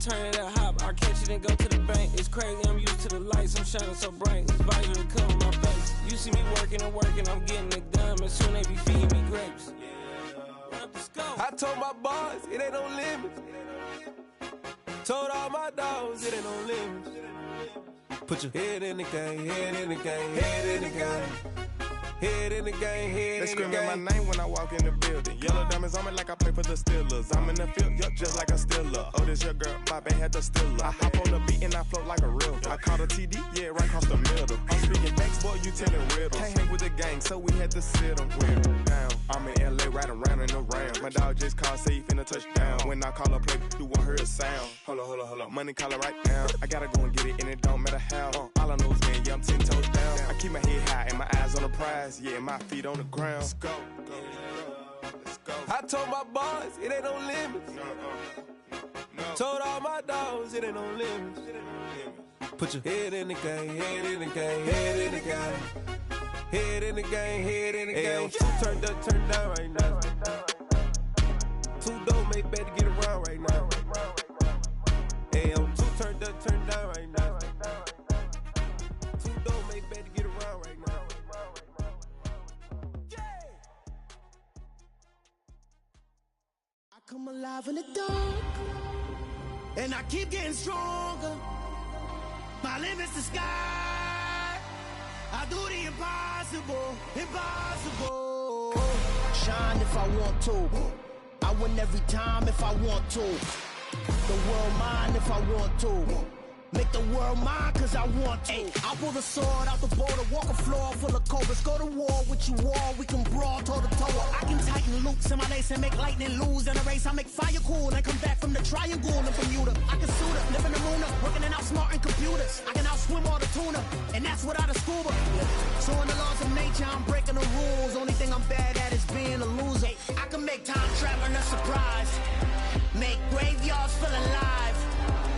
Turn it up, hop, I catch it and go to the bank. It's crazy, I'm used to the lights, I'm shining so bright. It's visor to come on my face. You see me working and working, I'm getting it done, but soon they be feeding me grapes. I told my boss, it ain't no limits. Told all my dogs, it ain't no limits. Put your head in the game, head in the game, head in the game. Head in the game, head in the game. They screaming my name when I walk in the building. Yellow diamonds on me like I play for the Steelers. I'm in the field, yup, just like a Steeler. Oh, this your girl, my band had the Steeler. I hop on the beat and I float like a real. I caught a TD, yeah, right across the middle. I'm speaking facts, boy, you telling riddles. Can't hang with the gang, so we had to sit them down. I'm in LA, riding around in the Ram. My dog just called, say he finna touchdown. When I call a play, you won't hear a sound. Hold up, money call it right now. I gotta go and get it, and it don't matter how. All I know is man, yeah, I'm 10 toes down. I keep my head high and my eyes on the prize. Yeah, my feet on the ground. Let's go. I told my boys, it ain't no limits. Told all my dogs, it ain't no limits. Put your head in the game, head in the game, head in the game. Head in the game, head in the game. Two turned up, turned down right now. Two dope make better get around right now. Hey, I'm two turned up, turned down right now. Two dope make better get around right now. I come alive in the dark, and I keep getting stronger. My limit's the sky. I do the impossible, impossible. Shine if I want to. I win every time if I want to. The world mine if I want to. Make the world mine cause I want to. I pull the sword out the border, walk a floor full of cobras. Go to war with you all, we can brawl toe to toe. I can tighten loops in my lace and make lightning lose in a race. I make fire cool and come back from the triangle in Bermuda. I can suit up, live in the moon up, working and outsmarting computers. I can outswim all the tuna, and that's without a scuba. So in the laws of nature, I'm breaking the rules. Only thing I'm bad at is being a loser. I can make time traveling a surprise. Make graveyards feel alive.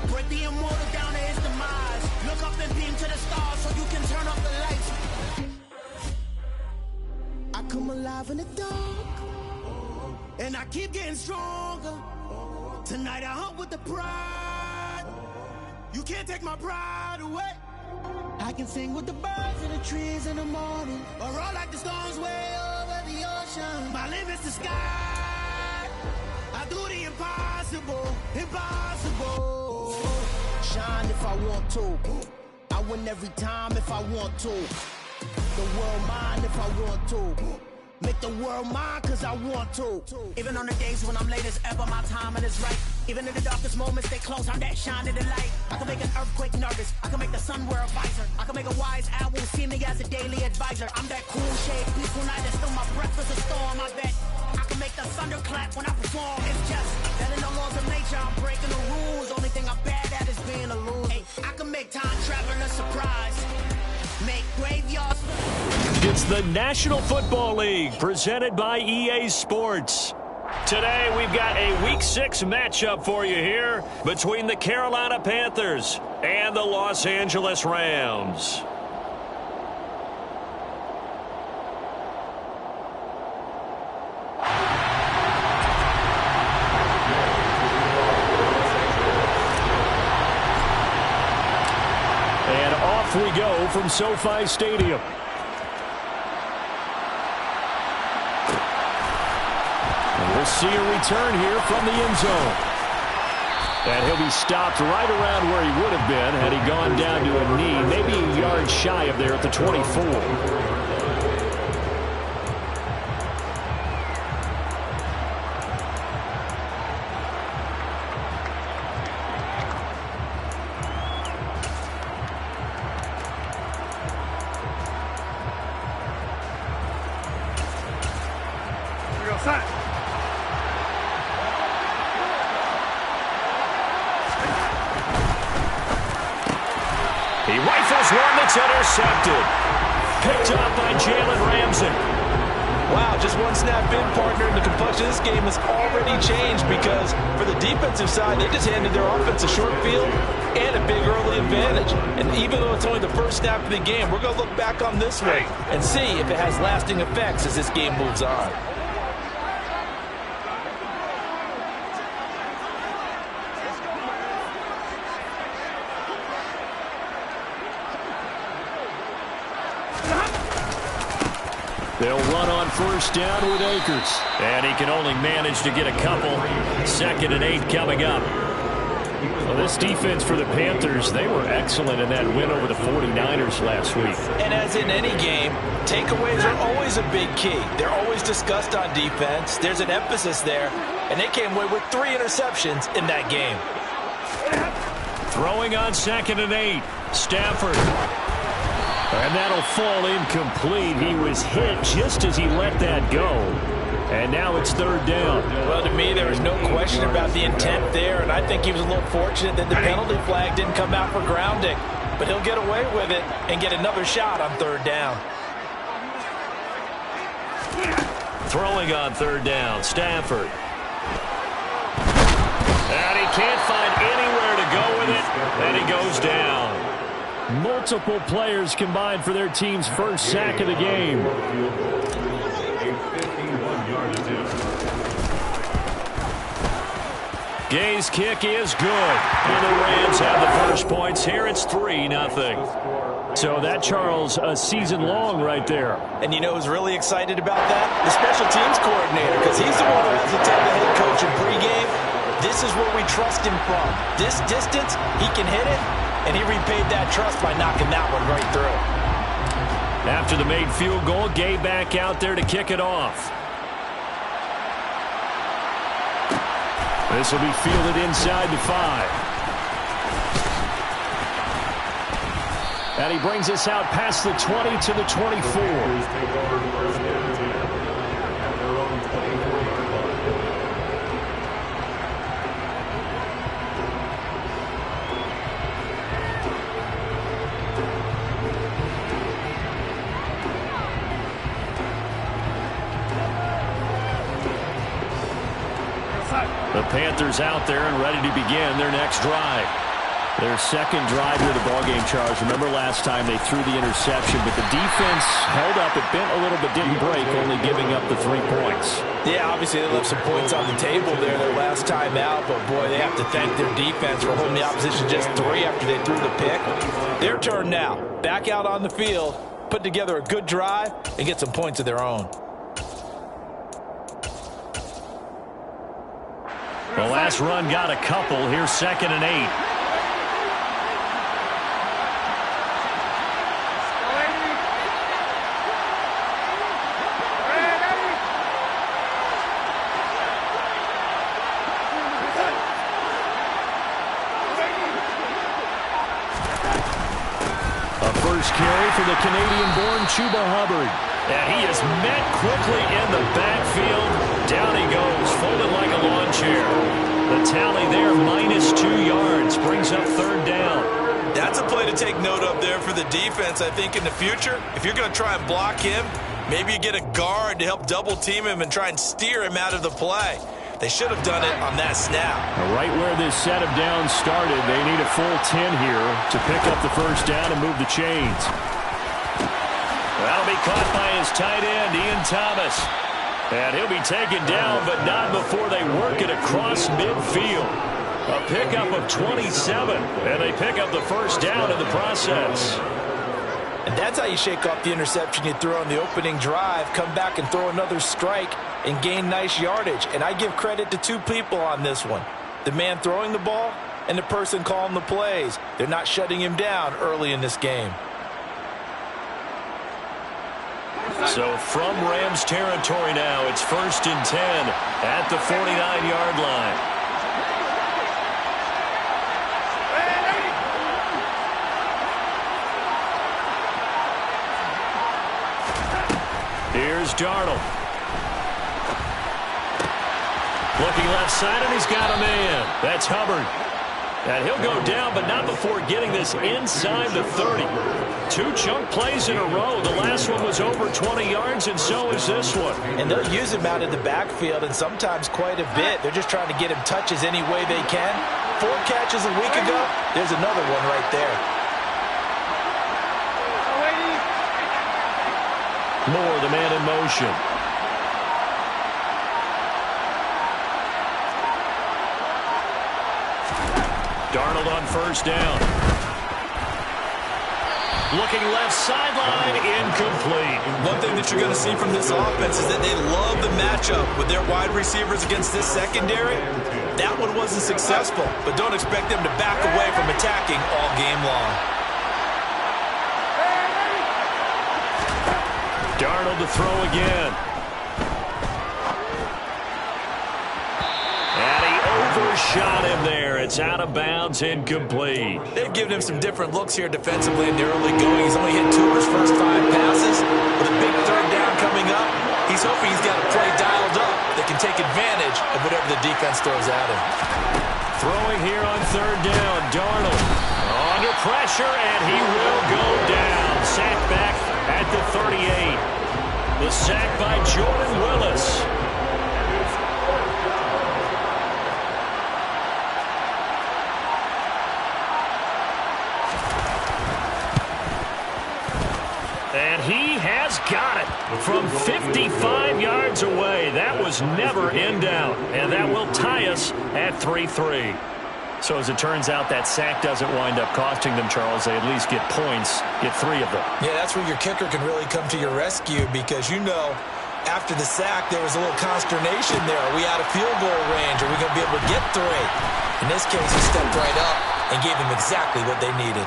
Break the immortal down to his demise. Look up and beam to the stars so you can turn off the lights. I come alive in the dark, and I keep getting stronger. Tonight I hunt with the pride. You can't take my pride away. I can sing with the birds and the trees in the morning, or roll like the storms way over the ocean. My limit's the sky. I do the impossible, impossible. Shine if I want to. I win every time if I want to. The world mine if I want to. Make the world mine cause I want to. Even on the days when I'm late as ever, my timing is right. Even in the darkest moments, they close, I'm that shining the light. I can make an earthquake nervous, I can make the sun wear a visor. I can make a wise owl see me as a daily advisor. I'm that cool shade, peaceful night, and still my breath is a storm. I bet I can make the thunder clap when I perform. It's just that in the laws of nature, I'm breaking the rules. Only thing I'm bad at is being a loser. Hey, I can make time traveling a surprise. Make graveyards. It's the National Football League presented by EA Sports. Today we've got a Week 6 matchup for you here between the Carolina Panthers and the Los Angeles Rams. And off we go from SoFi Stadium. We'll see a return here from the end zone. And he'll be stopped right around where he would have been had he gone down to a knee, maybe a yard shy of there at the 24. He rifles one that's intercepted. Picked up by Jalen Ramsey. Wow, just one snap in, partner, and the complexion of this game has already changed because for the defensive side, they just handed their offense a short field and a big early advantage. And even though it's only the first snap of the game, we're going to look back on this one and see if it has lasting effects as this game moves on. They'll run on first down with Akers. And he can only manage to get a couple. 2nd and 8 coming up. Well, this defense for the Panthers, they were excellent in that win over the 49ers last week. And as in any game, takeaways are always a big key. They're always discussed on defense. There's an emphasis there. And they came away with 3 interceptions in that game. Throwing on 2nd and 8. Stafford. And that'll fall incomplete. He was hit just as he let that go. And now it's 3rd down. Well, to me, there was no question about the intent there, and I think he was a little fortunate that the penalty flag didn't come out for grounding. But he'll get away with it and get another shot on 3rd down. Throwing on 3rd down, Stafford. And he can't find anywhere to go with it, and he goes down. Multiple players combined for their team's first sack of the game. Gay's kick is good. And the Rams have the first points here. It's 3-0. So that, Charles, a season long right there. And you know who's really excited about that? The special teams coordinator, because he's the one who has to tell the head coach in pregame, this is where we trust him from. This distance, he can hit it, and he repaid that trust by knocking that one right through. After the made field goal, Gay back out there to kick it off. This will be fielded inside the 5. And he brings us out past the 20 to the 24. The Panthers out there and ready to begin their next drive. Their second drive here, the ballgame, Charles. Remember last time they threw the interception, but the defense held up. It bent a little but didn't break, only giving up the 3 points. Yeah, obviously they left some points on the table there their last time out, but boy, they have to thank their defense for holding the opposition just 3 after they threw the pick. Their turn now. Back out on the field, put together a good drive, and get some points of their own. The last run got a couple. Here's 2nd and 8. A first carry for the Canadian-born Chuba Hubbard. And he is met quickly in the backfield. Down he goes, folded like a lawn chair. The tally there, -2 yards, brings up 3rd down. That's a play to take note of there for the defense, I think, in the future. If you're going to try and block him, maybe you get a guard to help double team him and try and steer him out of the play. They should have done it on that snap. Right where this set of downs started, they need a full 10 here to pick up the first down and move the chains. That'll be caught by his tight end, Ian Thomas. And he'll be taken down, but not before they work it across midfield. A pickup of 27, and they pick up the first down in the process. And that's how you shake off the interception you throw on the opening drive, come back and throw another strike and gain nice yardage. And I give credit to 2 people on this one. The man throwing the ball and the person calling the plays. They're not shutting him down early in this game. So from Rams territory now, it's 1st and 10 at the 49-yard line. Here's Darnold. Looking left side, and he's got a man. That's Hubbard. And he'll go down, but not before getting this inside the 30. 2 chunk plays in a row. The last one was over 20 yards, and so is this one. And they'll use him out of the backfield, and sometimes quite a bit. They're just trying to get him touches any way they can. 4 catches a week ago. There's another one right there. Moore, the man in motion. Darnold on first down. Looking left sideline, incomplete. One thing that you're going to see from this offense is that they love the matchup with their wide receivers against this secondary. That one wasn't successful, but don't expect them to back away from attacking all game long. Darnold to throw again. And he overshot him there. It's out of bounds, incomplete. They've given him some different looks here defensively in the early going. He's only hit 2 of his first 5 passes. With a big third down coming up, he's hoping he's got a play dialed up that can take advantage of whatever the defense throws at him. Throwing here on third down, Darnold under pressure, and he will go down. Sacked back at the 38. The sack by Jordan Willis. And he has got it from 55 yards away. That was never in doubt. And that will tie us at 3-3. So as it turns out, that sack doesn't wind up costing them, Charles. They at least get points, get 3 of them. Yeah, that's where your kicker can really come to your rescue because, you know, after the sack, there was a little consternation there. Are we out of field goal range? Are we going to be able to get 3? In this case, he stepped right up and gave them exactly what they needed.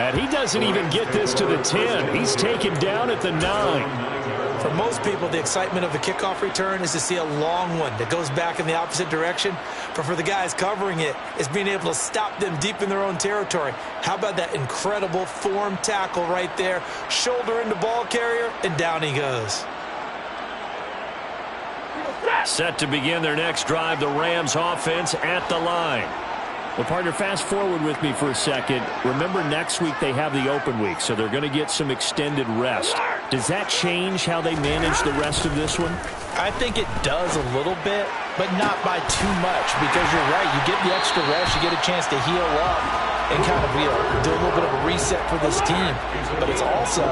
And he doesn't even get this to the 10. He's taken down at the 9. For most people, the excitement of the kickoff return is to see a long one that goes back in the opposite direction. But for the guys covering it, it's being able to stop them deep in their own territory. How about that incredible form tackle right there? Shoulder into ball carrier, and down he goes. Set to begin their next drive, the Rams offense at the line. Well, partner, fast forward with me for a second. Remember, next week they have the open week, so they're going to get some extended rest. Does that change how they manage the rest of this one? I think it does a little bit, but not by too much, because you're right. You get the extra rest. You get a chance to heal up and kind of do a little bit of a reset for this team. But it's also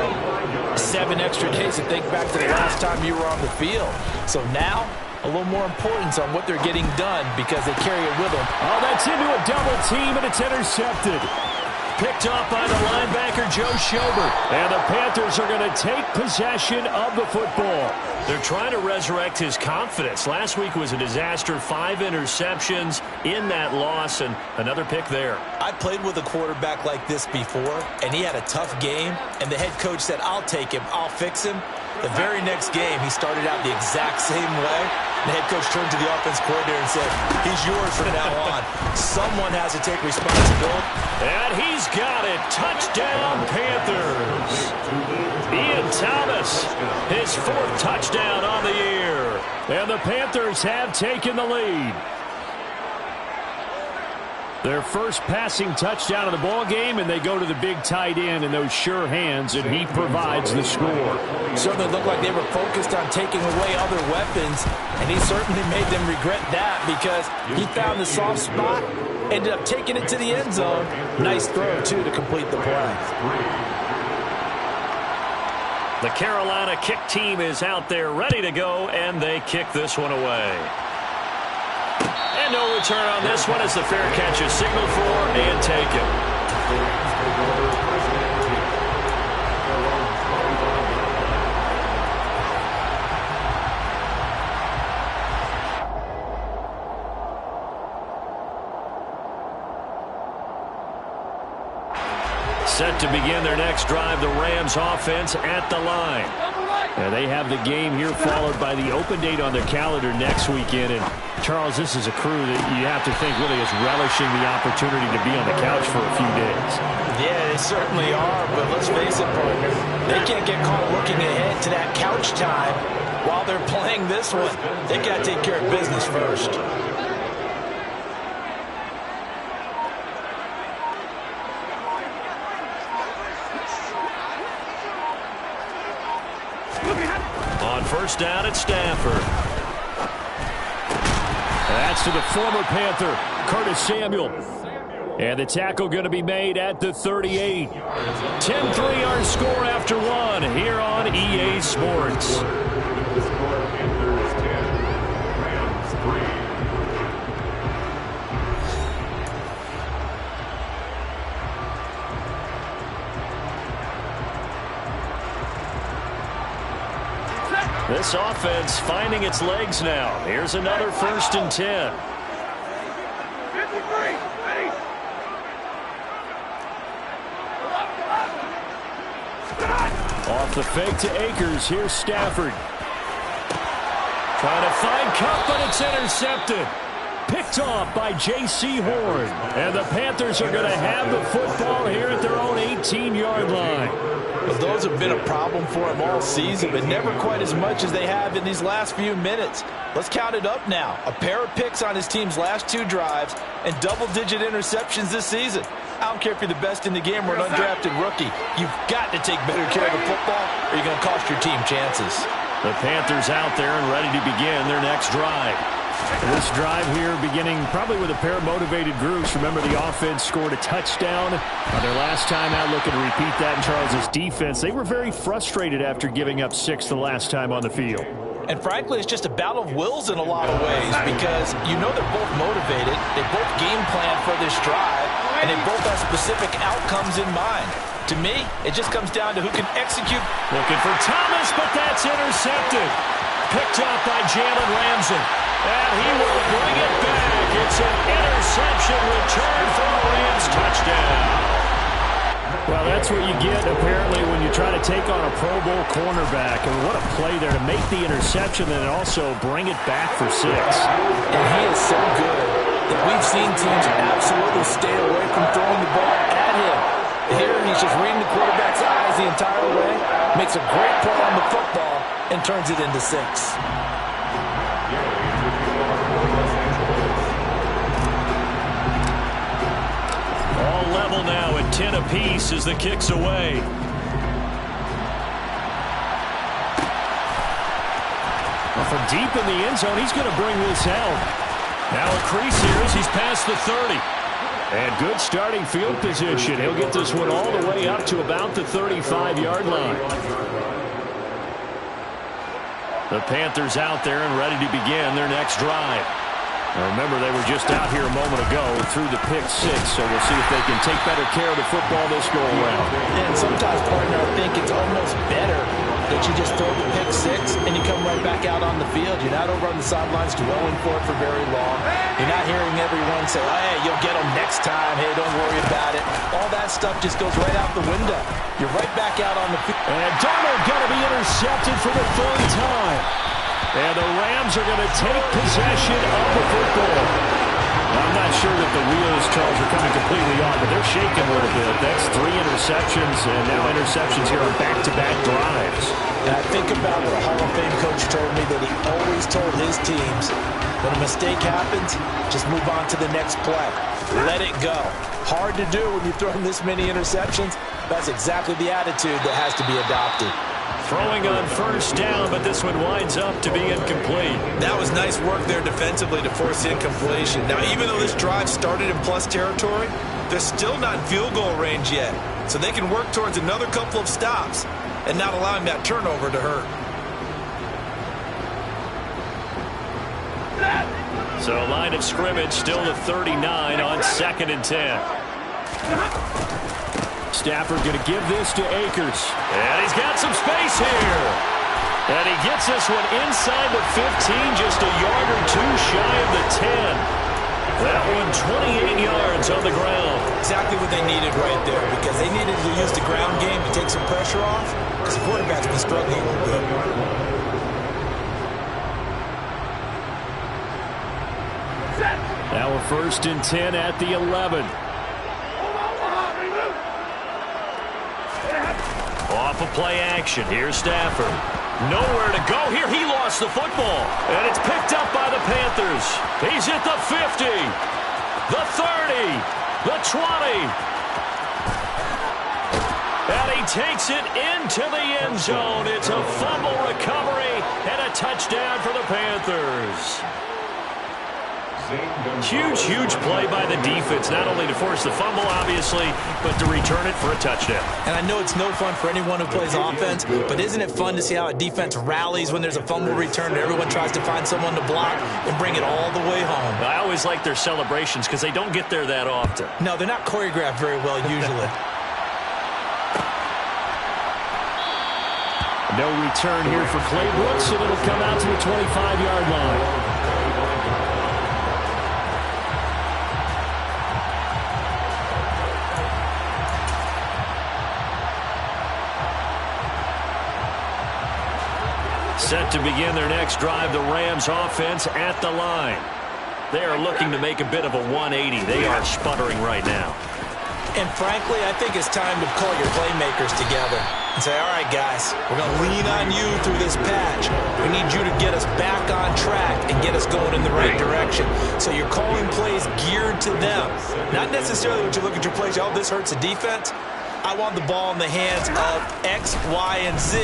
7 extra days to think back to the last time you were on the field. So now, a little more importance on what they're getting done because they carry it with them. Oh, that's into a double team, and it's intercepted. Picked off by the linebacker, Joe Schobert. And the Panthers are going to take possession of the football. They're trying to resurrect his confidence. Last week was a disaster. 5 interceptions in that loss, and another pick there. I played with a quarterback like this before, and he had a tough game, and the head coach said, I'll take him, I'll fix him. The very next game, he started out the exact same way. The head coach turned to the offense coordinator and said, he's yours from now on. Someone has to take responsibility. And he's got it. Touchdown, Panthers. Ian Thomas, his 4th touchdown on the year. And the Panthers have taken the lead. Their first passing touchdown of the ball game, and they go to the big tight end in those sure hands, and he provides the score. Certainly looked like they were focused on taking away other weapons, and he certainly made them regret that because he found the soft spot, ended up taking it to the end zone. Nice throw, too, to complete the play. The Carolina kick team is out there ready to go, and they kick this one away. And no return on this one as the fair catch is signaled for and taken. Set to begin their next drive, the Rams offense at the line. Now they have the game here followed by the open date on their calendar next weekend. And, Charles, this is a crew that you have to think really is relishing the opportunity to be on the couch for a few days. Yeah, they certainly are, but let's face it, partner. They can't get caught looking ahead to that couch time while they're playing this one. They got to take care of business first. On first down at Stafford. That's to the former Panther, Curtis Samuel. And the tackle going to be made at the 38. 10-3 our score after 1 here on EA Sports. This offense finding its legs now. Here's another 1st and 10. Off the fake to Akers. Here's Stafford. Trying to find Kupp, but it's intercepted. Picked off by J.C. Horn. And the Panthers are going to have the football here at their own 18-yard line. Well, those have been a problem for him all season, but never quite as much as they have in these last few minutes. Let's count it up now. A pair of picks on his team's last 2 drives and double-digit interceptions this season. I don't care if you're the best in the game or an undrafted rookie. You've got to take better care of the football or you're going to cost your team chances. The Panthers out there and ready to begin their next drive. This drive here beginning probably with a pair of motivated groups. Remember, the offense scored a touchdown on their last time out. Looking to repeat that in Charles' defense. They were very frustrated after giving up 6 the last time on the field. And frankly, it's just a battle of wills in a lot of ways because you know they're both motivated. They both game plan for this drive, and they both have specific outcomes in mind. To me, it just comes down to who can execute. Looking for Thomas, but that's intercepted. Picked up by Jalen Ramsey. And he will bring it back. It's an interception return for a Rams touchdown. Well, that's what you get, apparently, when you try to take on a Pro Bowl cornerback. And what a play there to make the interception and also bring it back for 6. And he is so good that we've seen teams absolutely stay away from throwing the ball at him. Here, he's just reading the quarterback's eyes the entire way, makes a great play on the football, and turns it into 6. All level now at 10 apiece as the kick's away. Well, from deep in the end zone, he's going to bring this out. Now a crease here as he's past the 30. And good starting field position. He'll get this one all the way up to about the 35-yard line. The Panthers out there and ready to begin their next drive. Now remember, they were just out here a moment ago through the pick 6, so we'll see if they can take better care of the football this go-around. And sometimes, partner, I think it's almost better that you just throw the pick 6 and you come right back out on the field. You're not over on the sidelines dwelling for it for very long. You're not hearing everyone say, oh, hey, you'll get them next time. Hey, don't worry about it. All that stuff just goes right out the window. You're right back out on the field. And Darnold going to be intercepted for the 3rd time. And the Rams are going to take possession of the football. I'm not sure that the wheels, Charles, are coming completely off, but they're shaking a little bit. That's 3 interceptions, and now interceptions here on back-to-back drives. And I think about what a Hall of Fame coach told me, that he always told his teams, when a mistake happens, just move on to the next play. Let it go. Hard to do when you throw this many interceptions. That's exactly the attitude that has to be adopted. Throwing on 1st down, but this one winds up to be incomplete. That was nice work there defensively to force incompletion. Now, even though this drive started in plus territory, they're still not in field goal range yet. So they can work towards another couple of stops and not allowing that turnover to hurt. So line of scrimmage still the 39 on 2nd and 10. Stafford going to give this to Akers. And he's got some space here. And he gets this one inside the 15, just a yard or 2 shy of the 10. That one 28 yards on the ground. Exactly what they needed right there, because they needed to use the ground game to take some pressure off, because the quarterback's been struggling a little bit. Now a 1st and 10 at the 11. Off of play action. Here's Stafford. Nowhere to go here. He lost the football. And it's picked up by the Panthers. He's at the 50, the 30, the 20. And he takes it into the end zone. It's a fumble recovery and a touchdown for the Panthers. Huge play by the defense, not only to force the fumble, obviously, but to return it for a touchdown. And I know it's no fun for anyone who plays offense, but isn't it fun to see how a defense rallies when there's a fumble return and everyone tries to find someone to block and bring it all the way home? I always like their celebrations because they don't get there that often. No, they're not choreographed very well usually. No return here for Clay Brooks, and it'll come out to the 25-yard line. Set to begin their next drive, the Rams offense at the line. They are looking to make a bit of a 180. They are sputtering right now. And frankly, I think it's time to call your playmakers together and say, all right, guys, we're going to lean on you through this patch. We need you to get us back on track and get us going in the right direction. So you're calling plays geared to them. Not necessarily when you look at your plays, oh, this hurts the defense. I want the ball in the hands of X, Y, and Z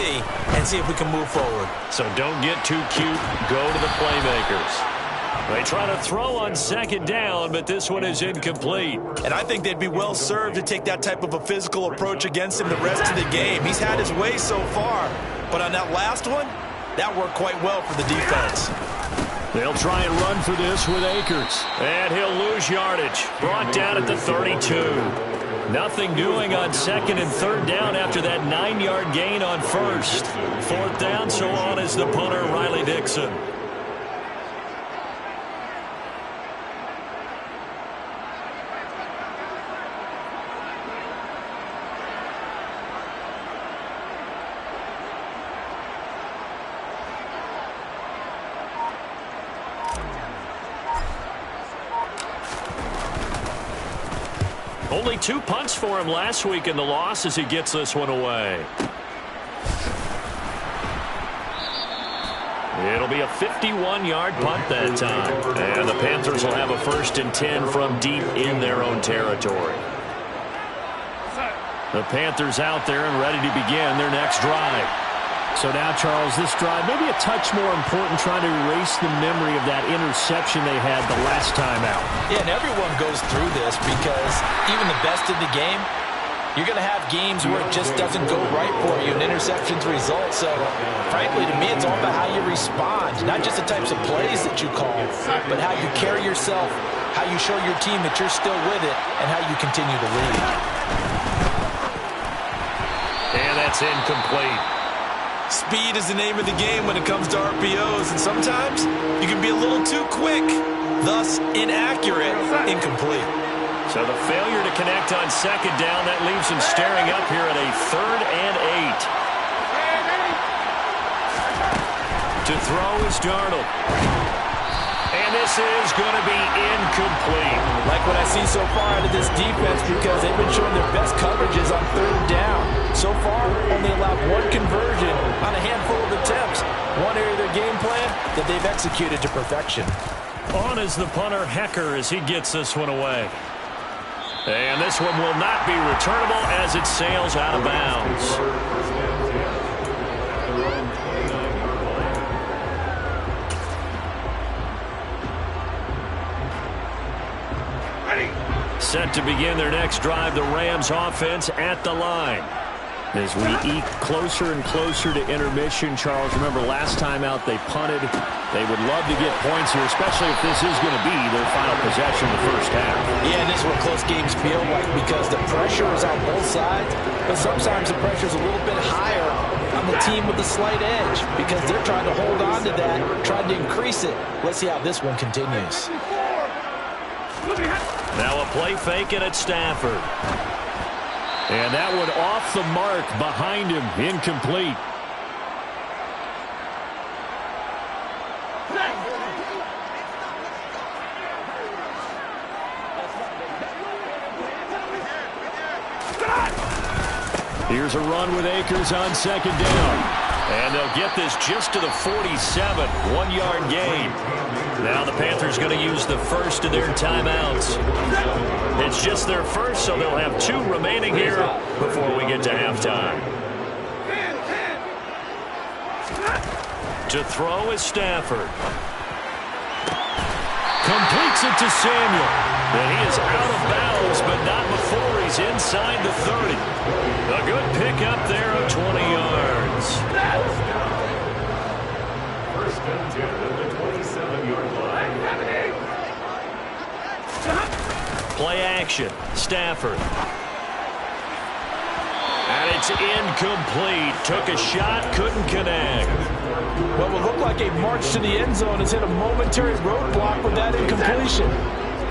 and see if we can move forward. So don't get too cute. Go to the playmakers. They try to throw on second down, but this one is incomplete. And I think they'd be well served to take that type of a physical approach against him the rest of the game. He's had his way so far, but on that last one, that worked quite well for the defense. They'll try and run for this with Akers. And he'll lose yardage. Brought down at the 32. Nothing doing on second and third down after that 9-yard gain on first. Fourth down, so on is the punter, Riley Dixon. Only 2 punts for him last week in the loss as he gets this one away. It'll be a 51-yard punt that time. And the Panthers will have a 1st and 10 from deep in their own territory. The Panthers out there and ready to begin their next drive. So now, Charles, this drive maybe a touch more important, trying to erase the memory of that interception they had the last time out. Yeah, and everyone goes through this because even the best in the game, you're going to have games where it just doesn't go right for you and interceptions result. So, frankly, to me, it's all about how you respond, not just the types of plays that you call, but how you carry yourself, how you show your team that you're still with it, and how you continue to lead. And that's incomplete. Speed is the name of the game when it comes to RPOs, and sometimes you can be a little too quick, thus inaccurate, incomplete. So the failure to connect on second down, that leaves him staring up here at a 3rd and 8. To throw is Darnold. And this is going to be incomplete. Like what I see so far out of this defense, because they've been showing their best coverages on 3rd down. So far, only allowed 1 conversion on a handful of attempts. One area of their game plan that they've executed to perfection. On is the punter, Hecker, as he gets this one away. And this one will not be returnable as it sails out of bounds. Set to begin their next drive, the Rams offense at the line. As we eke closer and closer to intermission, Charles, remember last time out they punted. They would love to get points here, especially if this is going to be their final possession of the first half. Yeah, and this is what close games feel like because the pressure is on both sides, but sometimes the pressure is a little bit higher on the team with the slight edge because they're trying to hold on to that, trying to increase it. Let's see how this one continues. Now a play fake and it's Stafford. And that one off the mark behind him, incomplete. Here's a run with Akers on second down. And they'll get this just to the 47, 1-yard gain. Now the Panthers going to use the first of their timeouts. It's just their first, so they'll have 2 remaining here before we get to halftime. To throw is Stafford. Completes it to Samuel. And he is out of bounds, but not before he's inside the 30. A good pickup there of 20 yards. First and 10 at the 27-yard line. Play action. Stafford. And It's incomplete. Took a shot, couldn't connect. What would look like a march to the end zone has hit a momentary roadblock with that incompletion.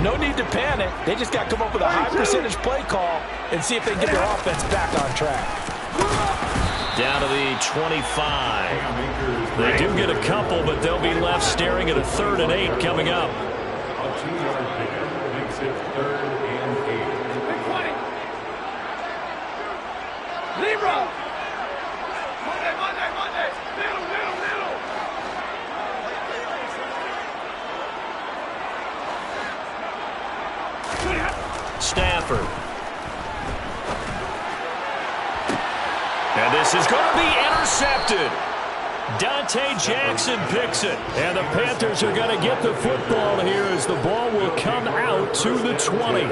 No need to panic. They just got to come up with a high percentage play call and see if they can get their offense back on track. Down to the 25. They do get a couple, but they'll be left staring at a 3rd and 8 coming up. A 2-yard pickup makes it 3rd and 8. Libra! Monday! Middle! Stafford. And this is going to be intercepted. Dante Jackson picks it. And the Panthers are going to get the football here as the ball will come out to the 20.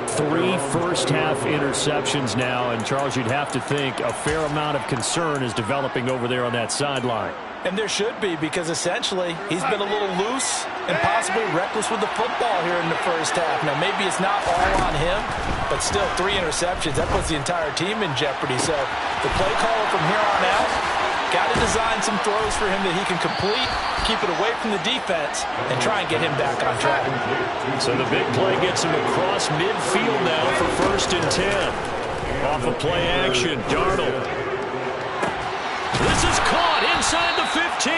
3 first-half interceptions now. And, Charles, you'd have to think a fair amount of concern is developing over there on that sideline. And there should be, because essentially he's been a little loose and possibly reckless with the football here in the first half. Now, maybe it's not all on him, but still 3 interceptions. That puts the entire team in jeopardy. So the play caller from here on out got to design some throws for him that he can complete, keep it away from the defense, and try and get him back on track. So the big play gets him across midfield now for 1st and 10. Off of play action, Darnold. This is caught inside the 15.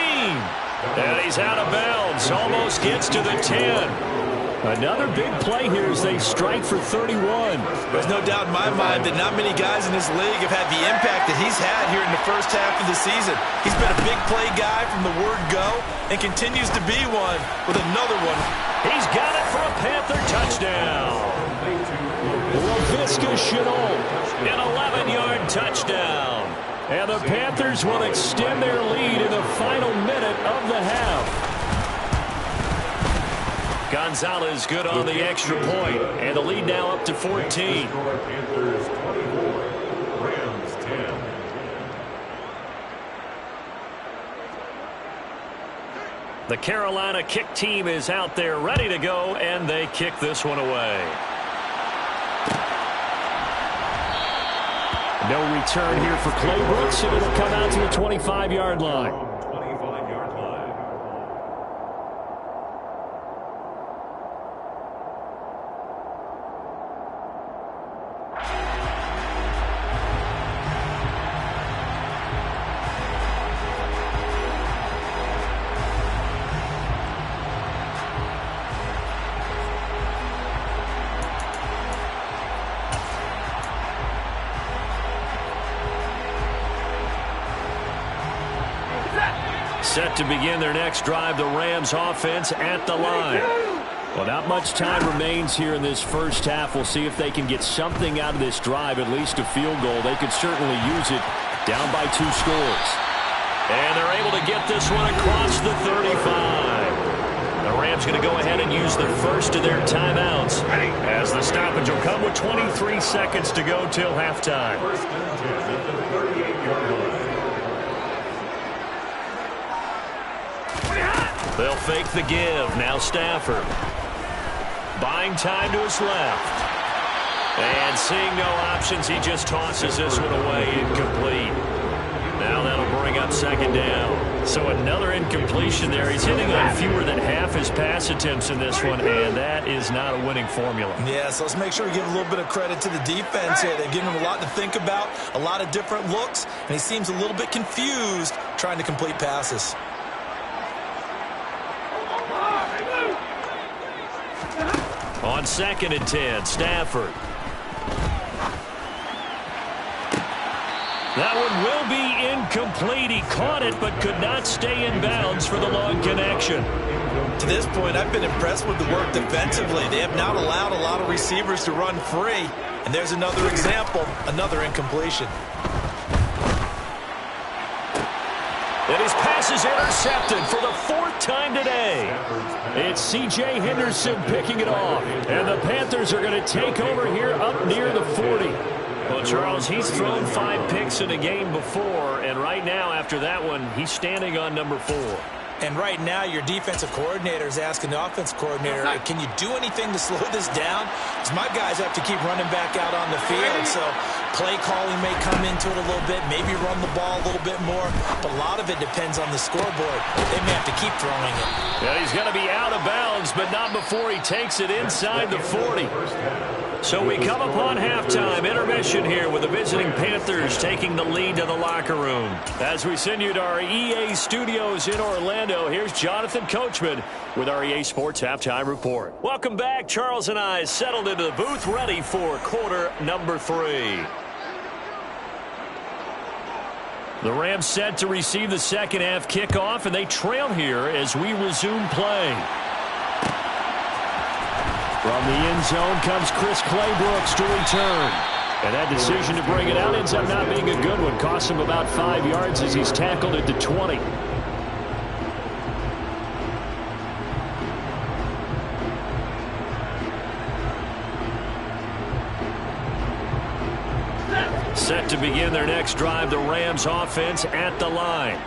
And he's out of bounds. Almost gets to the 10. Another big play here as they strike for 31. There's no doubt in my mind that not many guys in this league have had the impact that he's had here in the first half of the season. He's been a big play guy from the word go and continues to be one with another one. He's got it for a Panther touchdown. Laviska Shenault, an 11-yard touchdown. And the Panthers will extend their lead in the final minute of the half. Gonzalez good on the extra point, and the lead now up to 14. Panthers 24, Rams 10. The Carolina kick team is out there ready to go, and they kick this one away. No return here for Clay Brooks, and it'll come out to the 25-yard line. 25-yard line. Set to begin their next drive, the Rams offense at the line. Well, not much time remains here in this first half. We'll see if they can get something out of this drive, at least a field goal. They could certainly use it down by 2 scores. And they're able to get this one across the 35. The Rams going to go ahead and use the first of their timeouts as the stoppage will come with 23 seconds to go till halftime. 1st and 10 at the 38-yard line. They'll fake the give. Now Stafford. Buying time to his left. And seeing no options, he just tosses this one away, incomplete. Now that'll bring up 2nd down. So another incompletion there. He's hitting on fewer than half his pass attempts in this one, and that is not a winning formula. Yeah, so let's make sure we give a little bit of credit to the defense here. They've given him a lot to think about, a lot of different looks, and he seems a little bit confused trying to complete passes. On 2nd and 10, Stafford. That one will be incomplete. He caught it but could not stay in bounds for the long connection. To this point, I've been impressed with the work defensively. They have not allowed a lot of receivers to run free. And there's another example, another incompletion. And his pass is intercepted for the 4th time today. It's C.J. Henderson picking it off. And the Panthers are going to take over here up near the 40. Well, Charles, he's thrown 5 picks in a game before. And right now, after that one, he's standing on number 4. And right now, your defensive coordinator is asking the offensive coordinator, can you do anything to slow this down? Because my guys have to keep running back out on the field. So play calling may come into it a little bit, maybe run the ball a little bit more, but a lot of it depends on the scoreboard. They may have to keep throwing it. Yeah, he's going to be out of bounds, but not before he takes it inside the 40. So we come upon halftime, intermission here with the visiting Panthers taking the lead to the locker room. As we send you to our EA studios in Orlando, here's Jonathan Coachman with our EA Sports Halftime Report. Welcome back. Charles and I settled into the booth, ready for quarter number 3. The Rams set to receive the second half kickoff, and they trail here as we resume play. From the end zone comes Chris Claybrooks to return. And that decision to bring it out ends up not being a good one. Costs him about 5 yards as he's tackled at the 20. Set to begin their next drive, the Rams offense at the line.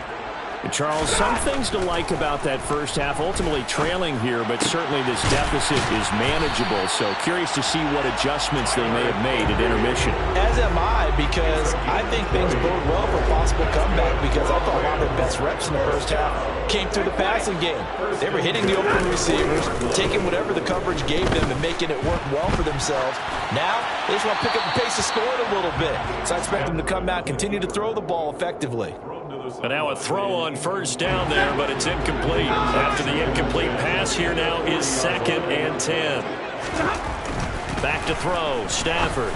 And Charles, some things to like about that first half, ultimately trailing here, but certainly this deficit is manageable. So curious to see what adjustments they may have made at intermission. As am I, because I think things bode well for possible comeback, because I thought a lot of their best reps in the first half came through the passing game. They were hitting the open receivers, taking whatever the coverage gave them and making it work well for themselves. Now, they just want to pick up the pace of scoring a little bit. So I expect them to come out, continue to throw the ball effectively. And now a throw on first down there, but it's incomplete. After the incomplete pass, here now is 2nd and 10. Back to throw, Stafford.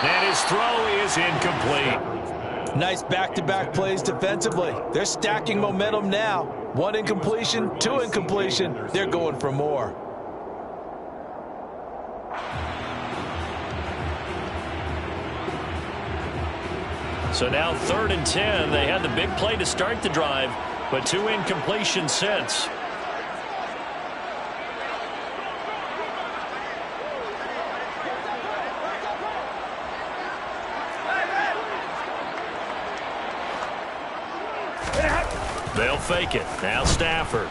And his throw is incomplete. Nice back-to-back plays defensively. They're stacking momentum now. 1 incompletion, 2 incompletion. They're going for more. So now 3rd and 10. They had the big play to start the drive, but 2 incompletions since. They'll fake it. Now Stafford.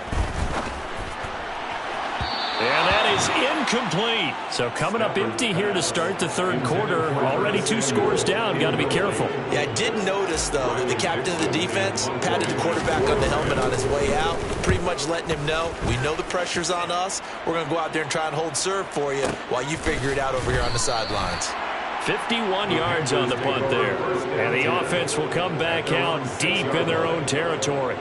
And that is incomplete. So coming up empty here to start the 3rd quarter. Already 2 scores down. Got to be careful. Yeah, I did notice, though, that the captain of the defense patted the quarterback on the helmet on his way out, pretty much letting him know, we know the pressure's on us. We're going to go out there and try and hold serve for you while you figure it out over here on the sidelines. 51 yards on the punt there. And the offense will come back out deep in their own territory.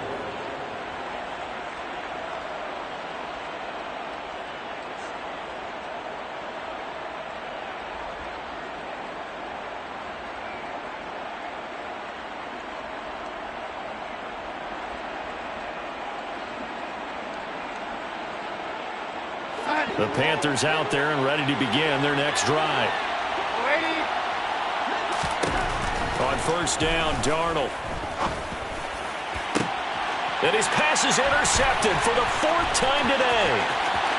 The Panthers out there and ready to begin their next drive. On first down, Darnold. And his pass is intercepted for the 4th time today.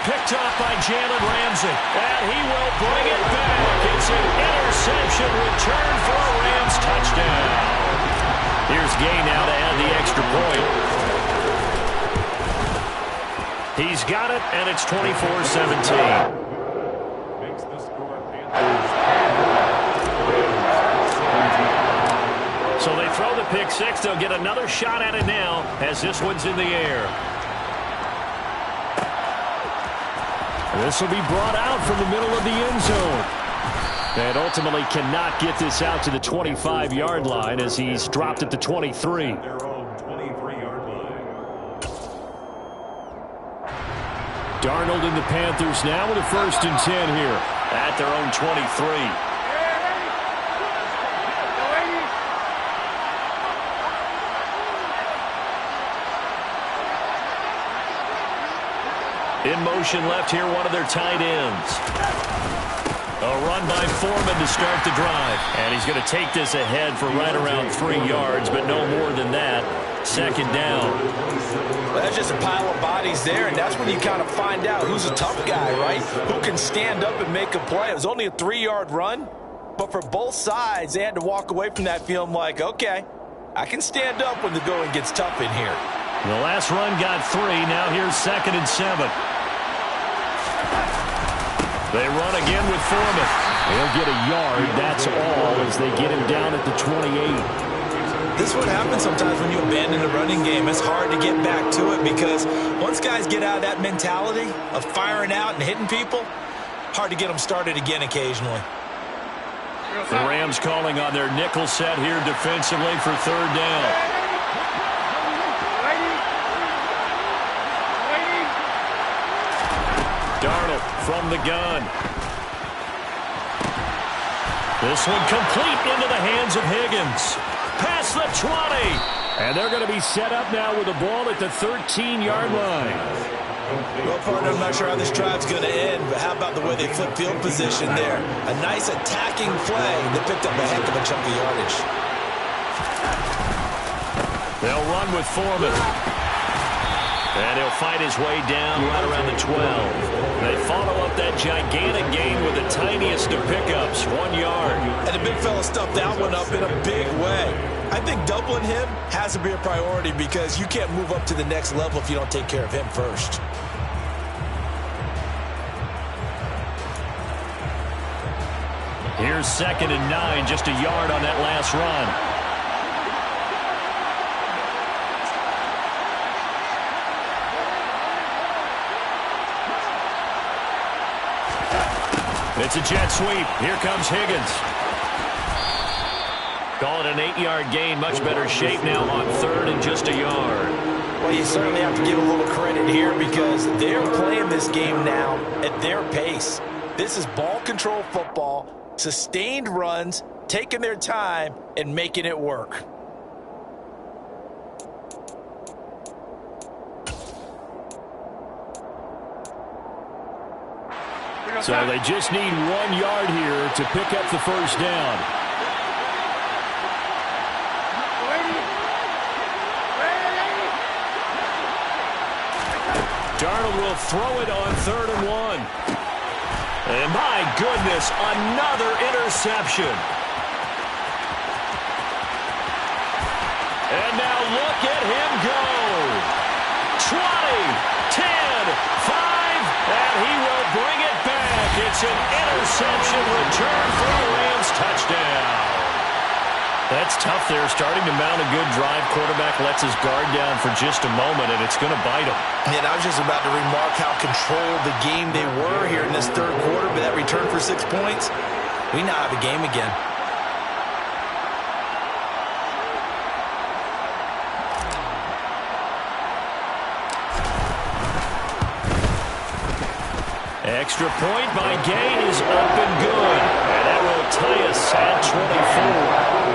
Picked off by Jalen Ramsey. And he will bring it back. It's an interception return for a Rams touchdown. Here's Gay now to add the extra point. He's got it, and it's 24-17. Makes the score So they throw the pick 6. They'll get another shot at it now as this one's in the air. This will be brought out from the middle of the end zone. And ultimately cannot get this out to the 25-yard line as he's dropped at the 23. Darnold and the Panthers now with a 1st and 10 here at their own 23. In motion left here, one of their tight ends. A run by Foreman to start the drive. And he's going to take this ahead for right around 3 yards, but no more than that. 2nd down. Well, that's just a pile of bodies there, and that's when you kind of find out who's a tough guy, right? Who can stand up and make a play. It was only a 3-yard run, but for both sides, they had to walk away from that feeling like, okay, I can stand up when the going gets tough in here. The last run got 3. Now here's 2nd and 7. They run again with Foreman. He'll get a yard, that's all, as they get him down at the 28. This is what happens sometimes when you abandon the running game. It's hard to get back to it because once guys get out of that mentality of firing out and hitting people, hard to get them started again occasionally. The Rams calling on their nickel set here defensively for third down. Darnold from the gun. This one complete into the hands of Higgins. Past the 20. And they're going to be set up now with the ball at the 13-yard line. Well, partner, I'm not sure how this drive's going to end, but how about the way they flip field position there? A nice attacking play that picked up a heck of a chunk of yardage. They'll run with Foreman. And he'll fight his way down right around the 12. They follow up that gigantic gain with the tiniest of pickups, 1 yard. And the big fella stuffed that one up in a big way. I think doubling him has to be a priority because you can't move up to the next level if you don't take care of him first. Here's 2nd and 9, just a yard on that last run. It's a jet sweep. Here comes Higgins. Call it an 8-yard gain. Much better shape now on 3rd and just a yard. Well, you certainly have to give a little credit here because they're playing this game now at their pace. This is ball control football, sustained runs, taking their time, and making it work. So they just need 1 yard here to pick up the first down. Darnold will throw it on 3rd and 1. And my goodness, another interception. And now look at him go. 20, 10, 5, and he will bring it back. It's an interception return for a Rams touchdown. That's tough there, starting to mount a good drive. Quarterback lets his guard down for just a moment, and it's going to bite him. And I was just about to remark how controlled the game they were here in this 3rd quarter, but that return for 6 points, we now have a game again. Extra point by Gay is up and good. And that will tie us at 24.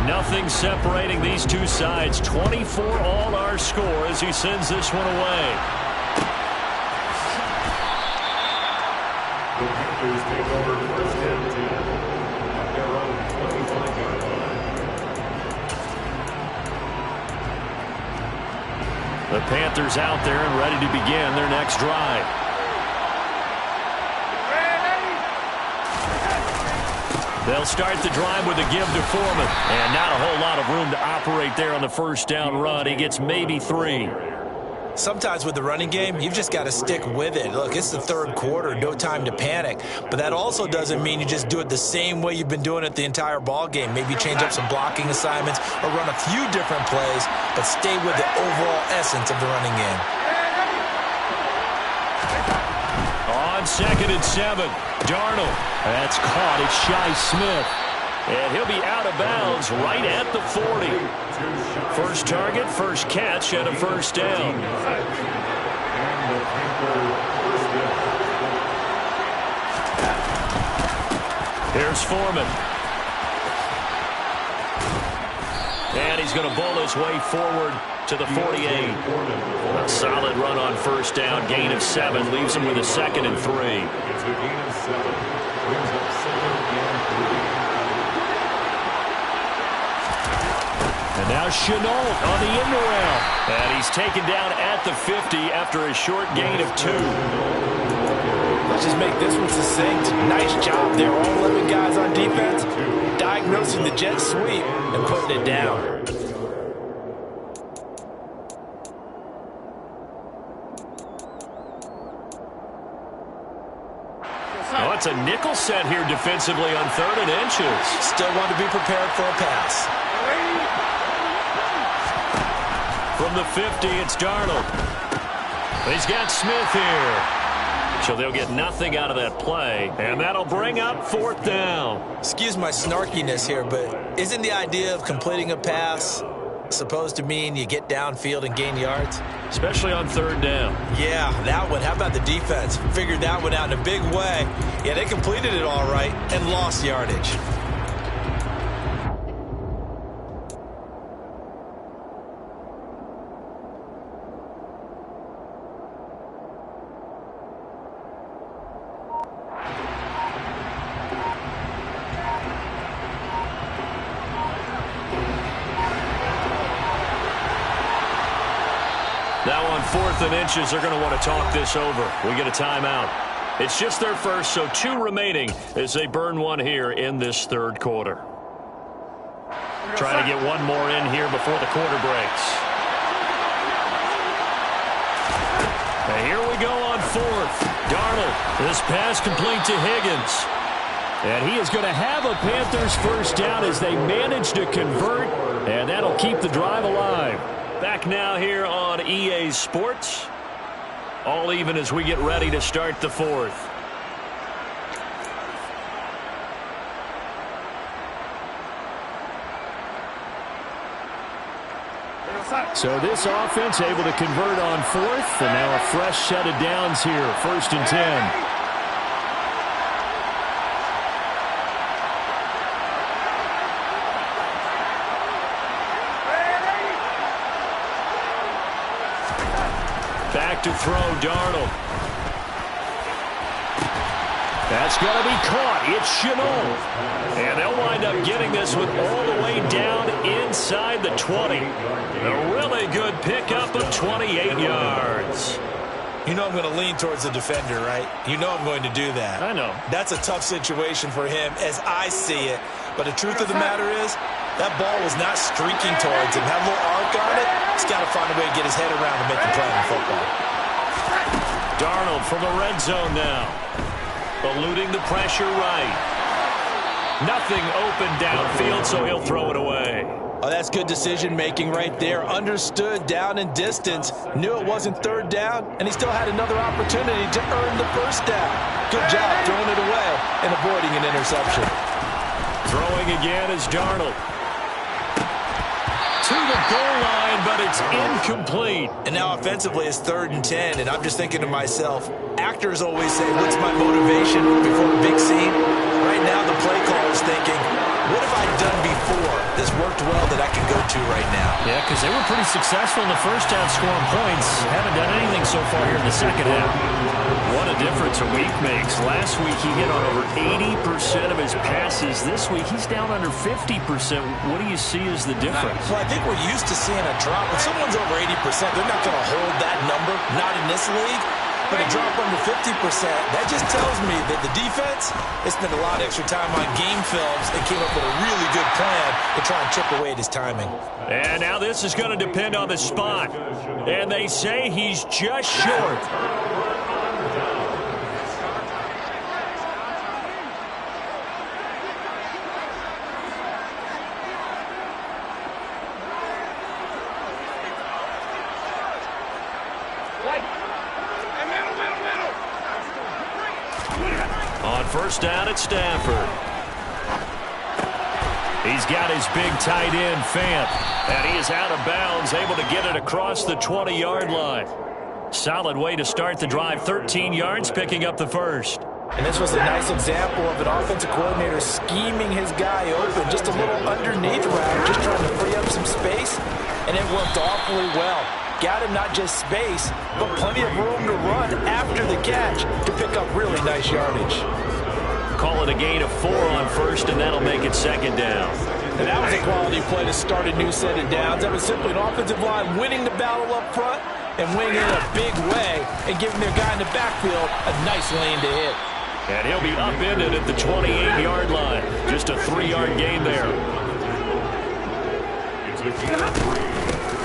Nothing separating these two sides. 24 all our score as he sends this one away. The Panthers take over 1st and 10 at their own 25-yard line. The Panthers out there and ready to begin their next drive. They'll start the drive with a give to Foreman. And not a whole lot of room to operate there on the first down run. He gets maybe 3. Sometimes with the running game, you've just got to stick with it. Look, it's the 3rd quarter, no time to panic. But that also doesn't mean you just do it the same way you've been doing it the entire ball game. Maybe change up some blocking assignments or run a few different plays, but stay with the overall essence of the running game. On 2nd and 7, Darnold. That's caught. It's Shi Smith. And he'll be out of bounds right at the 40. First target, first catch, and a first down. Here's Foreman. And he's going to bowl his way forward to the 48. A solid run on first down. Gain of 7 leaves him with a 2nd and 3. It's a gain of 7. Brings up 2nd and 3. And now Shenault on the end around. And he's taken down at the 50 after a short gain of 2. Let's just make this one succinct. Nice job there, all 11 guys on defense, diagnosing the jet sweep and putting it down. Oh, it's a nickel set here defensively on 3rd and inches. Still want to be prepared for a pass. From the 50, it's Darnold. He's got Smith here. So they'll get nothing out of that play, and that'll bring up 4th down. Excuse my snarkiness here, but isn't the idea of completing a pass supposed to mean you get downfield and gain yards? Especially on 3rd down. Yeah, that one. How about the defense? Figured that one out in a big way. Yeah, they completed it all right and lost yardage. Now on 4th and inches, they're going to want to talk this over. We get a timeout. It's just their first, so 2 remaining as they burn one here in this 3rd quarter. Trying to get one more in here before the quarter breaks. And here we go on 4th. Darnold, this pass complete to Higgins. And he is going to have a Panthers first down as they manage to convert, and that'll keep the drive alive. Back now here on EA Sports. All even as we get ready to start the 4th. So this offense able to convert on 4th, and now a fresh set of downs here, 1st and 10. Back to throw, Darnold. That's going to be caught. It's Shenault. And they'll wind up getting this one all the way down inside the 20. A really good pickup of 28 yards. You know I'm going to lean towards the defender, right? You know I'm going to do that. I know. That's a tough situation for him as I see it. But the truth of the matter is, that ball was not streaking towards him. Had a little arc on it. He's got to find a way to get his head around and make the play in football. Darnold from the red zone now. Eluding the pressure right. Nothing open downfield, so he'll throw it away. Oh, that's good decision-making right there. Understood down and distance. Knew it wasn't 3rd down, and he still had another opportunity to earn the 1st down. Good job throwing it away and avoiding an interception. Throwing again is Darnold. To the goal line, but it's incomplete. And now offensively it's 3rd and 10, and I'm just thinking to myself, actors always say, what's my motivation before a big scene? Right now the play caller is thinking, what have I done before? This worked well that I can go to right now. Yeah, because they were pretty successful in the first half scoring points. Haven't done anything so far here in the second half. What a difference a week makes. Last week he hit on over 80% of his passes. This week he's down under 50%. What do you see as the difference? Well, I think we're used to seeing a drop. When someone's over 80%, they're not going to hold that number, not in this league. But a drop under 50%, that just tells me that the defense has spent a lot of extra time on game films and came up with a really good plan to try and chip away at his timing. And now this is going to depend on the spot. And they say he's just short. On 1st down at Stafford. He's got his big tight end, Fant. And he is out of bounds, able to get it across the 20-yard line. Solid way to start the drive. 13 yards, picking up the 1st. And this was a nice example of an offensive coordinator scheming his guy open. Just a little underneath route, just trying to free up some space. And it worked awfully well. Got him not just space, but plenty of room to run after the catch to pick up really nice yardage. Call it a gain of 4 on 1st, and that'll make it 2nd down. And that was a quality play to start a new set of downs. That was simply an offensive line winning the battle up front and wing in a big way and giving their guy in the backfield a nice lane to hit. And he'll be upended at the 28-yard line. Just a 3-yard gain there.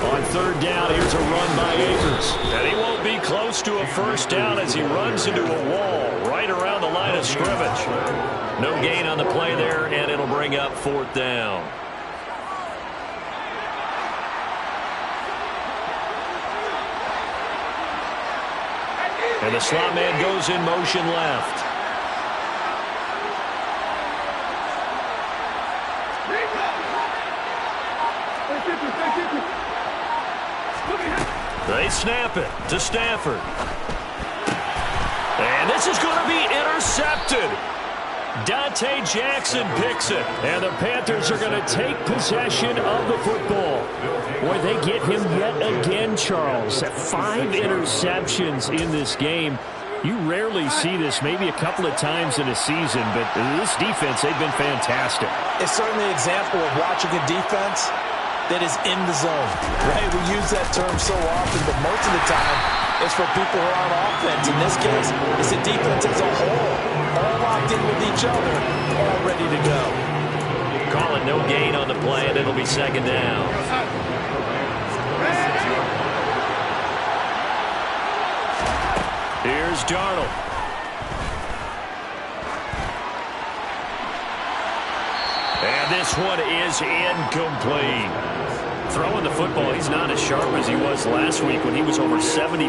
On third down, here's a run by Akers. And he won't be close to a first down as he runs into a wall right around the line of scrimmage. No gain on the play there, and it'll bring up fourth down. And the slot man goes in motion left. They snap it to Stafford. And this is going to be intercepted. Dante Jackson picks it. And the Panthers are going to take possession of the football. Boy, they get him yet again, Charles. 5 interceptions in this game. You rarely see this, maybe a couple of times in a season, but this defense, they've been fantastic. It's certainly an example of watching a defense that is in the zone, right? We use that term so often, but most of the time, it's for people who are on offense. In this case, it's the defense as a whole, all locked in with each other, all ready to go. Call it no gain on the play, and it'll be second down. Here's Darnold. And this one is incomplete. Throwing the football, he's not as sharp as he was last week when he was over 70%.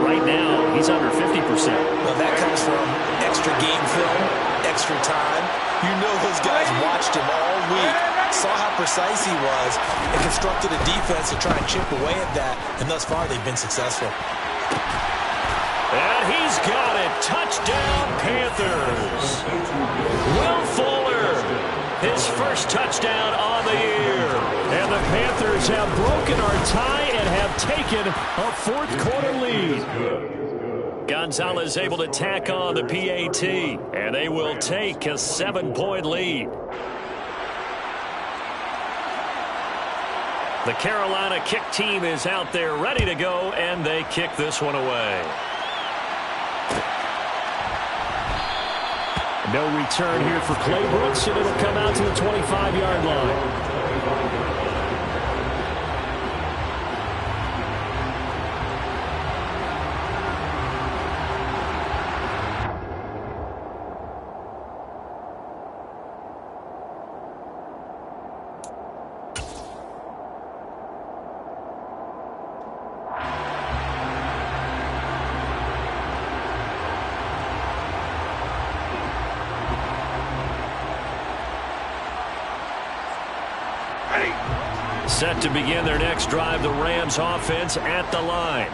Right now, he's under 50%. Well, that comes from extra game film, extra time. You know those guys watched him all week, saw how precise he was, and constructed a defense to try and chip away at that, and thus far they've been successful. And he's got it. Touchdown, Panthers. Will Fuller, his first touchdown on the year. And the Panthers have broken our tie and have taken a fourth-quarter lead. Gonzalez able to tack on the PAT, and they will take a 7-point lead. The Carolina kick team is out there ready to go, and they kick this one away. No return here for Clay Brooks, and it'll come out to the 25-yard line. Set to begin their next drive, the Rams offense at the line.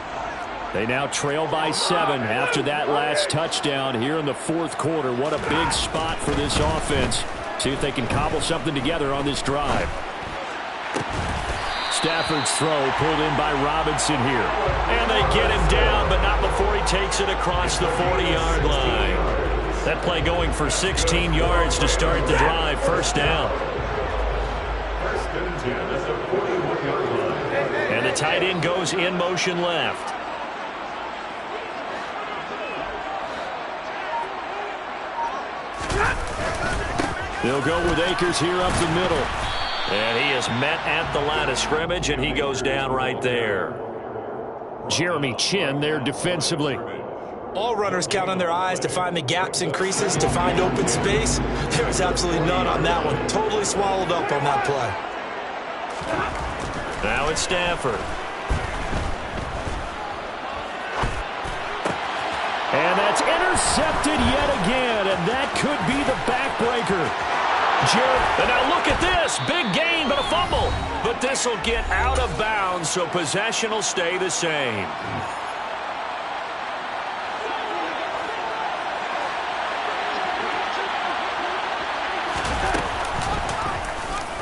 They now trail by 7 after that last touchdown here in the fourth quarter. What a big spot for this offense. See if they can cobble something together on this drive. Stafford's throw pulled in by Robinson here. And they get him down, but not before he takes it across the 40-yard line. That play going for 16 yards to start the drive. First down. And the tight end goes in motion left. They'll go with Akers here up the middle. And he is met at the line of scrimmage, and he goes down right there. Jeremy Chinn there defensively. All runners count on their eyes to find the gaps and creases, to find open space. There was absolutely none on that one. Totally swallowed up on that play. Now it's Stafford. And that's intercepted yet again, and that could be the backbreaker. And now look at this. Big gain, but a fumble. But this will get out of bounds, so possession will stay the same.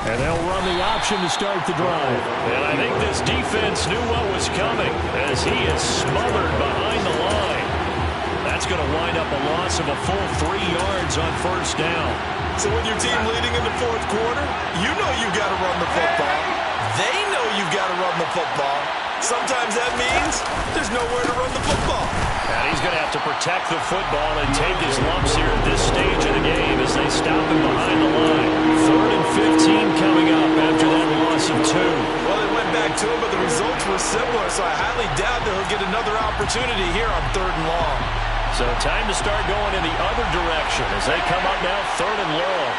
And they'll run the option to start the drive. And I think this defense knew what was coming as he is smothered behind the line. That's going to wind up a loss of a full 3 yards on first down. So with your team leading in the fourth quarter, you know you've got to run the football. They know you've got to run the football. Sometimes that means there's nowhere to run the football. And he's going to have to protect the football and take his lumps here at this stage of the game as they stop him behind the line. 3rd and 15 coming up after that loss of 2. Well, they went back to him, but the results were similar, so I highly doubt that he'll get another opportunity here on 3rd and long. So time to start going in the other direction as they come up now 3rd and long.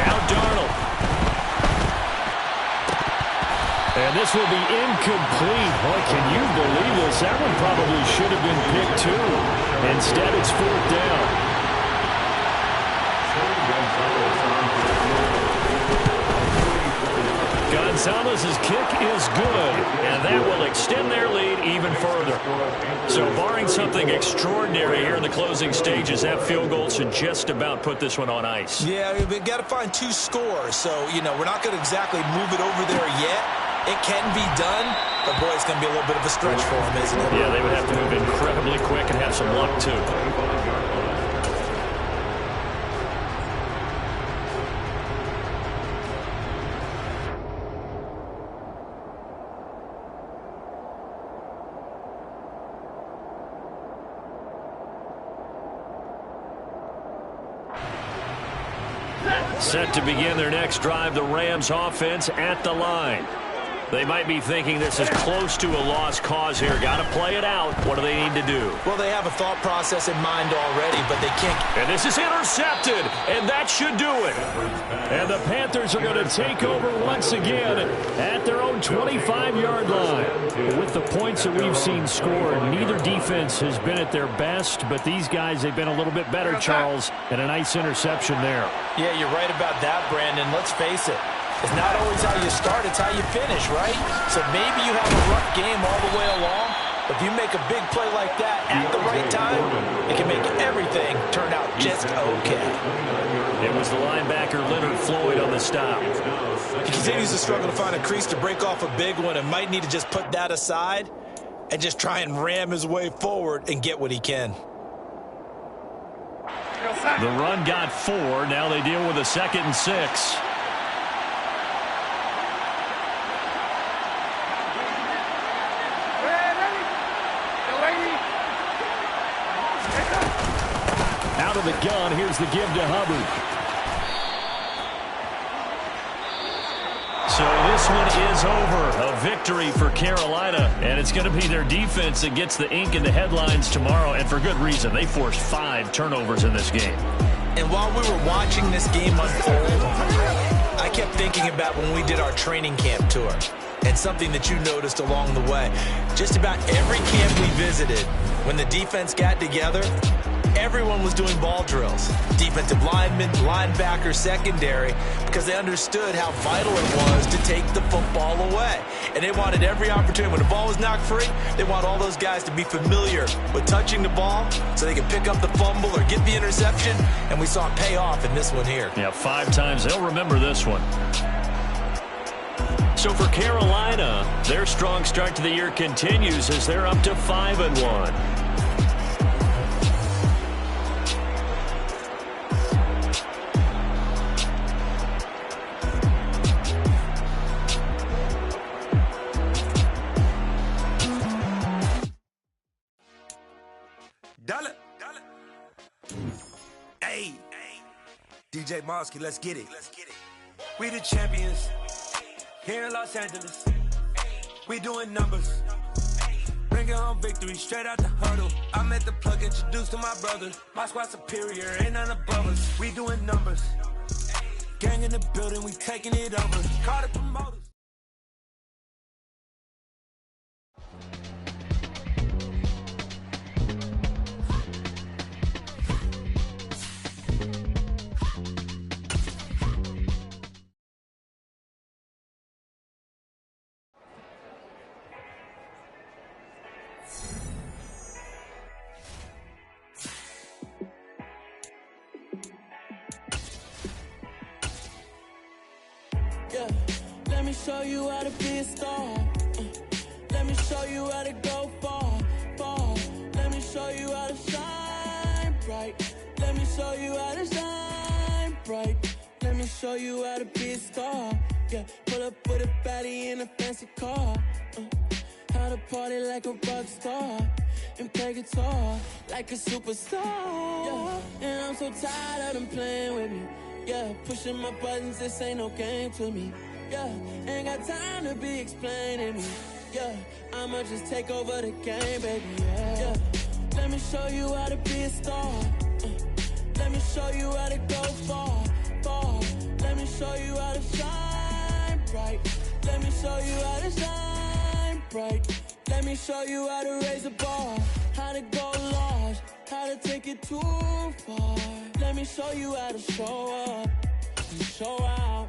Now Darnold. And this will be incomplete. Boy, can you believe this? That one probably should have been picked too. Instead, it's 4th down. Gonzalez's kick is good, and that will extend their lead even further. So barring something extraordinary here in the closing stages, that field goal should just about put this one on ice. Yeah, we've got to find 2 scores, so, we're not going to exactly move it over there yet. It can be done, but, boy, it's going to be a little bit of a stretch for them, isn't it? Yeah, they would have to move incredibly quick and have some luck, too. Set to begin their next drive, the Rams offense at the line. They might be thinking this is close to a lost cause here. Got to play it out. What do they need to do? Well, they have a thought process in mind already, but they can't. And this is intercepted, and that should do it. And the Panthers are going to take over once again at their own 25-yard line. With the points that we've seen scored, neither defense has been at their best, but these guys, they've been a little bit better, Charles, and a nice interception there. Yeah, you're right about that, Brandon. Let's face it. It's not always how you start, it's how you finish, right? So maybe you have a rough game all the way along, but if you make a big play like that at the right time, it can make everything turn out just okay. It was the linebacker Leonard Floyd on the stop. He continues to struggle to find a crease to break off a big one and might need to just put that aside and just try and ram his way forward and get what he can. The run got 4. Now they deal with a 2nd and 6. Out of the gun, here's the give to Hubbard. So this one is over. A victory for Carolina, and it's going to be their defense that gets the ink in the headlines tomorrow, and for good reason. They forced 5 turnovers in this game. And while we were watching this game unfold, I kept thinking about when we did our training camp tour, and something that you noticed along the way. Just about every camp we visited, when the defense got together, everyone was doing ball drills. Defensive linemen, linebackers, secondary, because they understood how vital it was to take the football away. And they wanted every opportunity. When the ball was knocked free, they want all those guys to be familiar with touching the ball so they can pick up the fumble or get the interception. And we saw it pay off in this one here. Yeah, 5 times. They'll remember this one. So for Carolina, their strong start to the year continues as they're up to 5-1. Hey, DJ Mosky, let's get it. We the champions here in Los Angeles. We doing numbers. Bringing home victory straight out the huddle. I'm at the plug, introduced to my brothers. My squad superior, ain't none above us. We doing numbers. Gang in the building, we taking it over. Call the promoters. Yeah, let me show you how to be a star. Let me show you how to go far, far. Let me show you how to shine bright. Let me show you how to shine bright. Let me show you how to be a star. Yeah, pull up with a baddie in a fancy car. How to party like a rock star and play guitar like a superstar. Yeah, and I'm so tired of them playing with me. Yeah, pushing my buttons, this ain't no game to me. Yeah, ain't got time to be explaining me. Yeah, I'ma just take over the game, baby. Yeah, let me show you how to be a star. Let me show you how to go far, far. Let me show you how to shine bright. Let me show you how to shine bright. Let me show you how to raise the bar, how to go large, how to take it too far. Let me show you how to show up and show out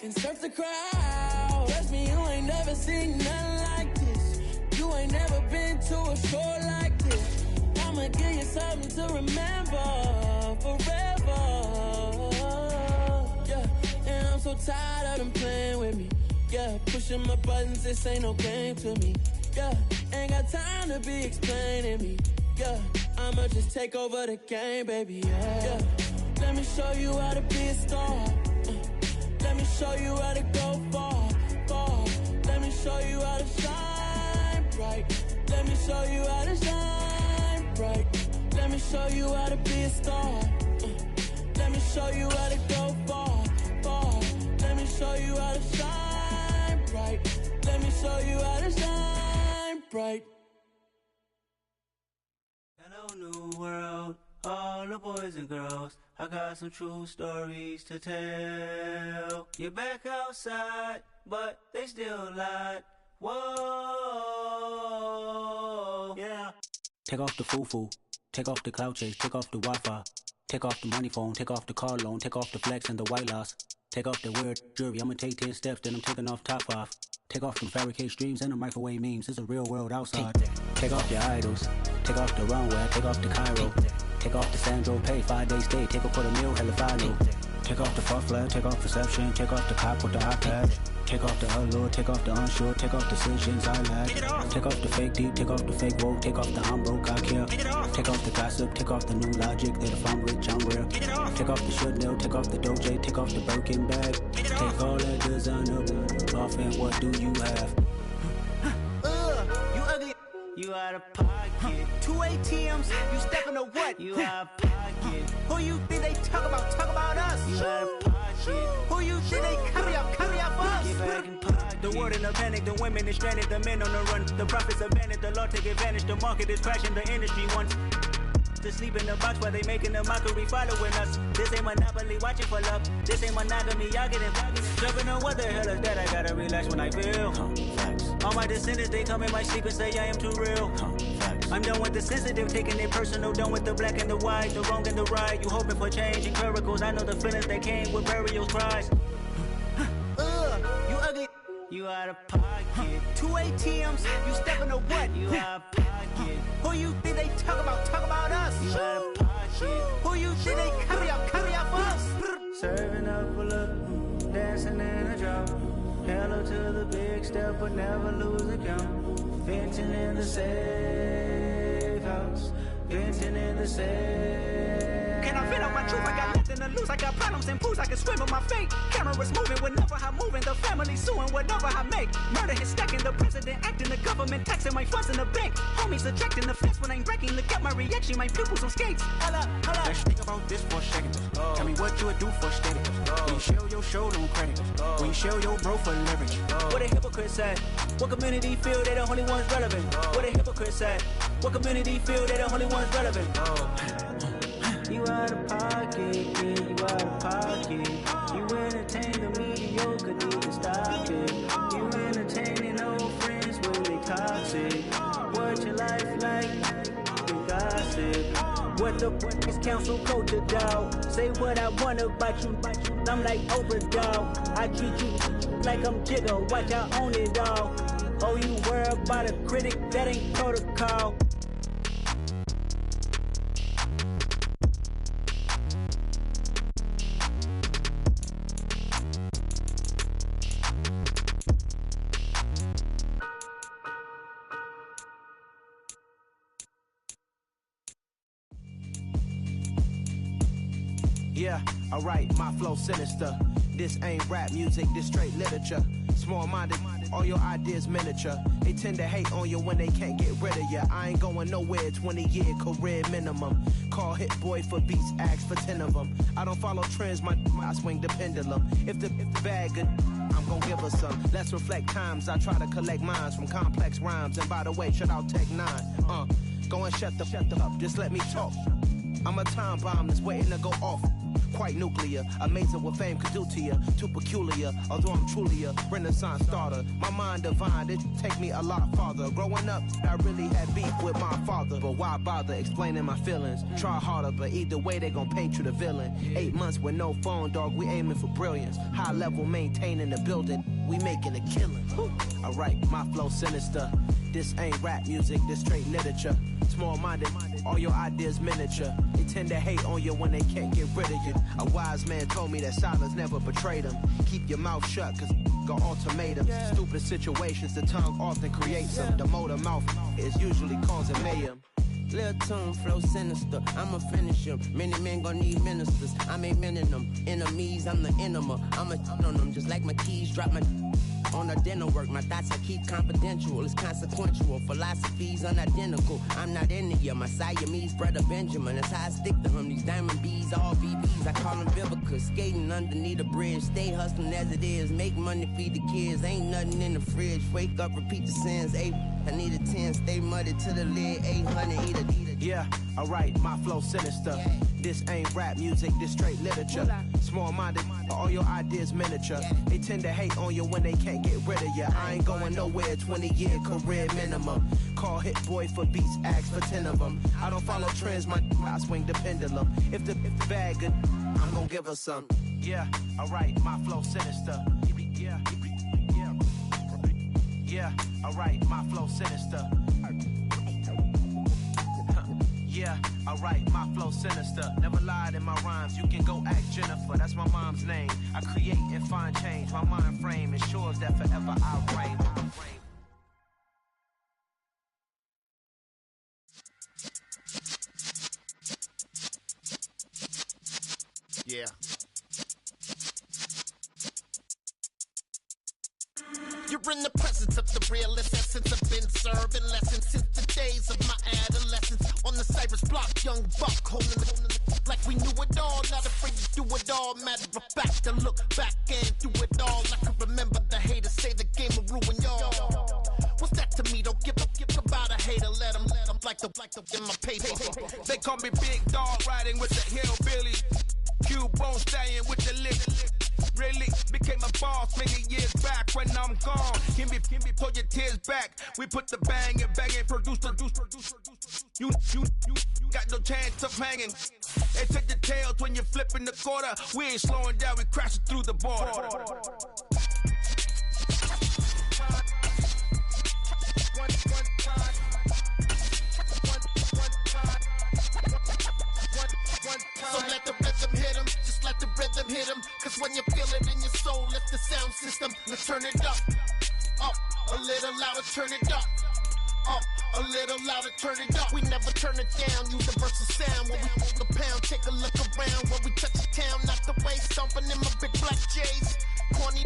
and surf the crowd. Trust me, you ain't never seen nothing like this. You ain't never been to a show like this. I'ma give you something to remember forever. Yeah, and I'm so tired of them playing with me. Yeah, pushing my buttons, this ain't no game to me. Yeah, ain't got time to be explaining me. Yeah, I'ma just take over the game, baby. Yeah, let me show you how to be a star. Let me show you how to go far, far. Let me show you how to shine bright. Let me show you how to shine bright. Let me show you how to be a star. Let me show you how to go far, far. Let me show you how to shine bright. Let me show you how to shine bright. Hello, new world, all the boys and girls. I got some true stories to tell. You're back outside, but they still lied. Whoa, yeah. Take off the foo-foo, take off the cloud chase, take off the Wi-Fi, take off the money phone, take off the car loan, take off the flex and the white loss. Take off the weird jewelry, I'ma take 10 steps, then I'm taking off top 5. Take off them fabricate streams and the microwave memes, it's a real world outside. Take off your idols, take off the runway, take off the Cairo. Take off the Sandro pay, 5-day stay, take a $250,000, hella final. Take off the fuck flag, take off perception, take off the cop with the iPad. Take off the allure, take off the unsure, take off decisions I lack. Take off the fake deep, take off the fake woke, take off the I'm broke, I care. Take off the gossip, take off the new logic, that if I'm rich, I'm real. Take off the Chanel, take off the Doja, take off the Birkin bag. Take all that designer off and what do you have? You ugly. You out of pocket. 2 ATMs, you stepping or what? You out of pocket. Who you think they talk about us? You out of pocket. Who you think they carry up for us? Get back in pocket. The world in a panic, the women is stranded, the men on the run. The profits abandoned, the law take advantage, the market is crashing, the industry wants to sleep in the box while they making a mockery following us. This ain't Monopoly, watching for love. This ain't monogamy, y'all getting jumping on what the hell is that? I gotta relax when I feel. All my descendants, they come in my sleep and say I am too real. I'm done with the sensitive, taking it personal. Done with the black and the white, the wrong and the right. You hoping for change and miracles. I know the feelings that came with burial cries. You ugly. You out of pocket. 2 ATMs, you stepping or what? You out of pocket. Who you think they talk about us? You out of pocket. Who you think they carry up for us? Serving up a look, dancing in a drop. Hello to the big step, but never lose the count. Venting in the safe house. Venting in the safe. Can I feel out my truth? I got nothing to lose. I got problems and pools. I can swim with my fate. Cameras moving whenever I'm moving. The family suing whatever I make. Murder is stacking. The president acting. The government taxing my funds in the bank. Homies subtracting the fence when I'm breaking. Look at my reaction. My pupils on skates. Holla. Let's think about this for a second. Tell me what you would do for status. When you show your show, don't credit. When you show your bro for leverage. What a hypocrite said. What community feel they the only ones relevant? What a hypocrite said. What community feel they the only ones relevant? You out of pocket, yeah, you out of pocket. You entertain the mediocre, need to stop it. You entertaining old friends when they toxic. What your life like? You gossip. What the is council culture, dog? Say what I want about you. I'm like Oprah, dog. I treat you like I'm Jigga. Watch I own it all. Oh, you worry about a critic? That ain't protocol. Yeah, alright, my flow sinister. This ain't rap music, this straight literature. Small-minded, all your ideas miniature. They tend to hate on you when they can't get rid of you. I ain't going nowhere, 20-year career minimum. Call Hit Boy for beats, ask for 10 of them. I don't follow trends, I swing the pendulum. If the bag good, I'm gon' give her some. Let's reflect times, I try to collect minds from complex rhymes. And by the way, shout out Tech 9. Go and shut the up, just let me talk. I'm a time bomb that's waiting to go off. Quite nuclear, amazing what fame could do to you. Too peculiar, although I'm truly a Renaissance starter. My mind divine, it take me a lot farther. Growing up, I really had beef with my father. But why bother explaining my feelings? Try harder, but either way they gon' paint you the villain. 8 months with no phone, dog, we aiming for brilliance. High level maintaining the building, we making a killing. Alright, my flow sinister. This ain't rap music, this straight literature. Small-minded, all your ideas miniature. They tend to hate on you when they can't get rid of you. A wise man told me that silence never betrayed him. Keep your mouth shut, cause got ultimatums. Stupid situations, the tongue often creates them. The motor mouth is usually causing mayhem. Lil' tune, flow sinister, I'ma finish him. Many men gon' need ministers, I'm aiming them. Enemies, I'm the enema, I'ma on them. Just like my keys, drop my on the dinner work. My thoughts I keep confidential, it's consequential. Philosophies unidentical, I'm not into you. My Siamese brother Benjamin, that's how I stick to him. These diamond bees, all BBs, I call them Vivica. Skating underneath the bridge, stay hustling as it is. Make money, feed the kids, ain't nothing in the fridge. Wake up, repeat the sins, I need a 10, stay muddy to the lid, 800, eat a. Yeah, alright, my flow sinister. This ain't rap music, this straight literature. Small-minded, all your ideas miniature. They tend to hate on you when they can't get rid of you. I ain't going nowhere, 20-year career minimum. Call Hit Boy for beats, ask for 10 of them. I don't follow trends, I swing the pendulum. If the bag good, I'm gon' give her some. Yeah, alright, my flow sinister. Yeah, alright, my flow sinister. Yeah, alright, my flow sinister. Never lied in my rhymes, you can go ask Jennifer. That's my mom's name. I create and find change. My mind frame ensures that forever I reign. Yeah. You're in the presence of the realest essence. I've been serving lessons since the days of my adolescence. On the Cyrus block, young buck, holding the like we knew it all. Not afraid to do it all. Matter of fact, to look back and do it all. I can remember the haters say the game will ruin y'all. What's that to me? Don't give about a hater. Let them like the in my paper. They call me Big Dog, riding with the hillbilly. Cubone staying with the lick. Really became a boss many years back. When I'm gone, can me pull your tears back. We put the bang and produce. You got no chance of hanging. They take the tails when you're flipping the quarter. We ain't slowing down, we crashing through the border. So let the rhythm hit 'em, just let the rhythm hit 'em. Cause when you feel it in your soul, lift the sound system. Let's turn it up, a little louder, turn it up, a little louder, turn it up. We never turn it down, universal sound. When we hold the pound, take a look around. When we touch the town, knock the way, stomping in my big black J's. Corny,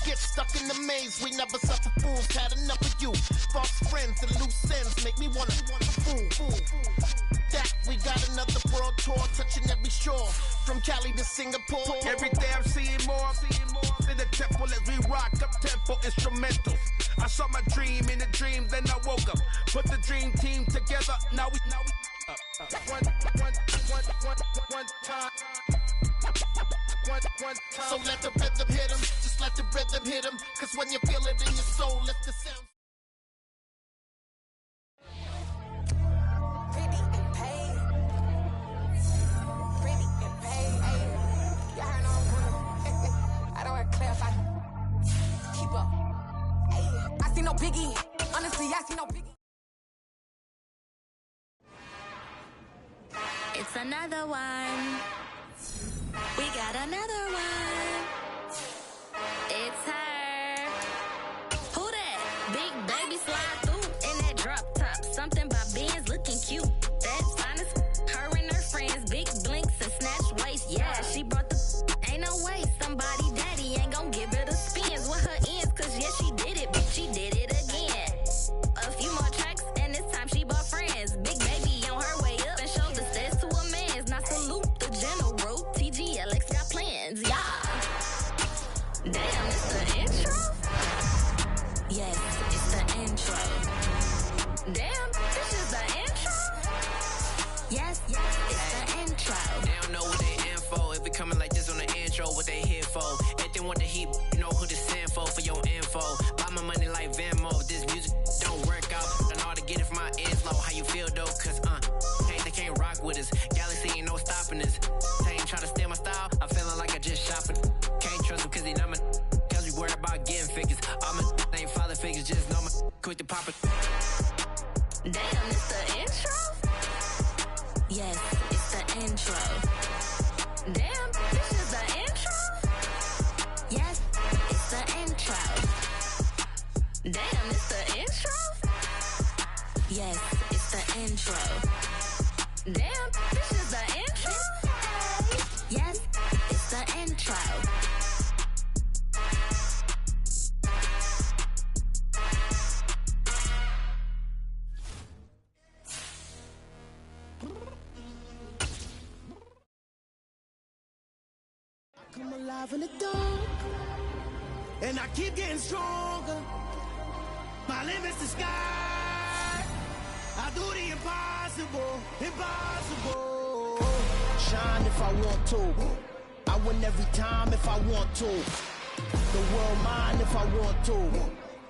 get stuck in the maze. We never suffer fools, had enough of you. False friends and loose ends make me wanna fool. That we got another world tour, touching every shore, from Cali to Singapore. Every day I'm seeing more in the temple as we rock up tempo instrumentals. I saw my dream in a dream, then I woke up. Put the dream team together. Now we one time. So let the rhythm hit 'em, just let the rhythm hit 'em. Cause when you feel it in your soul, lift the sound. I see no biggie, honestly, I see no biggie. It's another one. We got another one. It's her. Who that? Big baby slide through in that drop top. Something by Benz looking cute. That's fine as her and her friends. Big blinks and snatch waist, yeah. Yes, it's the intro. Damn, this is the intro? Yes, it's the intro. They don't know what they in for. If we coming like this on the intro, what they here for? If they want the heat, you know who to send for your info. Buy my money like Venmo. This music don't work out. I know how to get it from my ends low. How you feel though? Cause they can't rock with us. Galaxy ain't no stopping us. They ain't try to steal my style. I'm feeling like I just shopping. Can't trust them cause they not my cause we worried about getting figures. All my ain't father figures, just know my quick to pop it. Damn, it's the intro? Yes, it's the intro. Damn, this is the intro? Yes, it's the intro. Damn, it's the intro? Yes, it's the intro. Damn, this is the intro? Yes, it's the intro. Come alive in the dark, and I keep getting stronger. My limit's the sky. I do the impossible, impossible. Shine if I want to. I win every time if I want to. The world mine if I want to.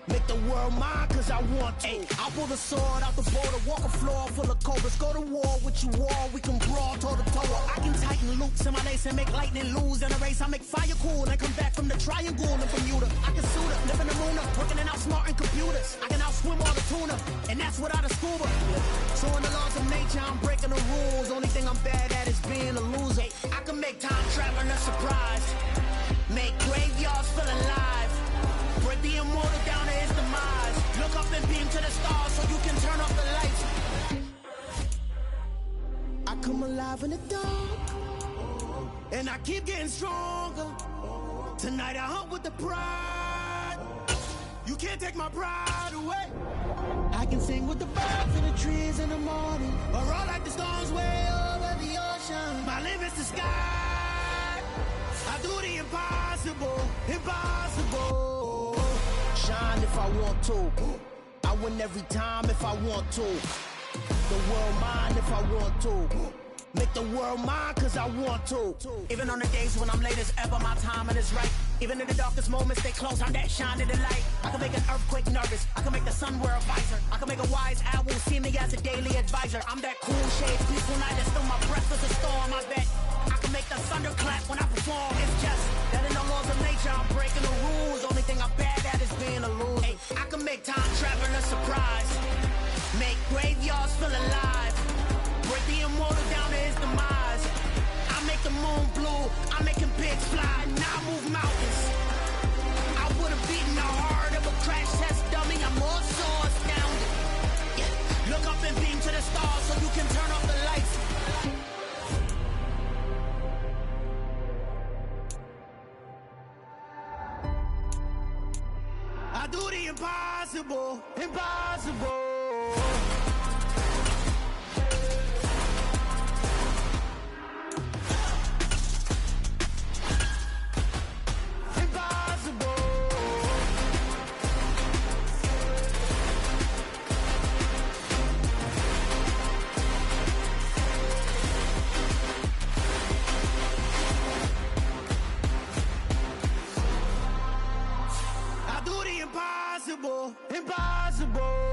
Make the world mine cause I want to. Ay, I'll pull the sword out the border, walk a floor full of cobras. Go to war with you all, we can brawl toe to toe. I can tighten loops in my lace and make lightning lose in a race. I make fire cool and come back from the triangle in Bermuda. I can suit up, live in the moon up, working and outsmarting computers. I can outswim all the tuna, and that's without a scuba. So in the laws of nature, I'm breaking the rules. Only thing I'm bad at is being a loser. I can make time traveling a surprise, make graveyards feel alive. Break the immortal down to his demise. Look up and beam to the stars so you can turn off the lights. I come alive in the dark, and I keep getting stronger. Tonight I hunt with the pride. You can't take my pride away. I can sing with the birds in the trees in the morning, or roll like the storms way over the ocean. My limit's the sky. I do the impossible, impossible. Shine if I want to. I win every time if I want to. The world mine if I want to. Make the world mine cause I want to. Even on the days when I'm late as ever, my timing is right. Even in the darkest moments, stay close, I'm that shining the light. I can make an earthquake nervous, I can make the sun wear a visor. I can make a wise owl see me as a daily advisor. I'm that cool shade, peaceful night that still my breath is a storm, I bet. I can make the thunder clap when I perform. It's just that in the laws of nature, I'm breaking the rules. Only thing I'm bad at is being a loser. Hey, I can make time traveling a surprise, make graveyards feel alive. Break the immortal down to his demise. I make the moon blue, I'm making pigs fly, now I move mountains. I would've beaten the heart of a crash test dummy, I'm more so astounded. Yeah. Look up and beam to the stars so you can turn off the lights. I do the impossible, impossible. Impossible, impossible.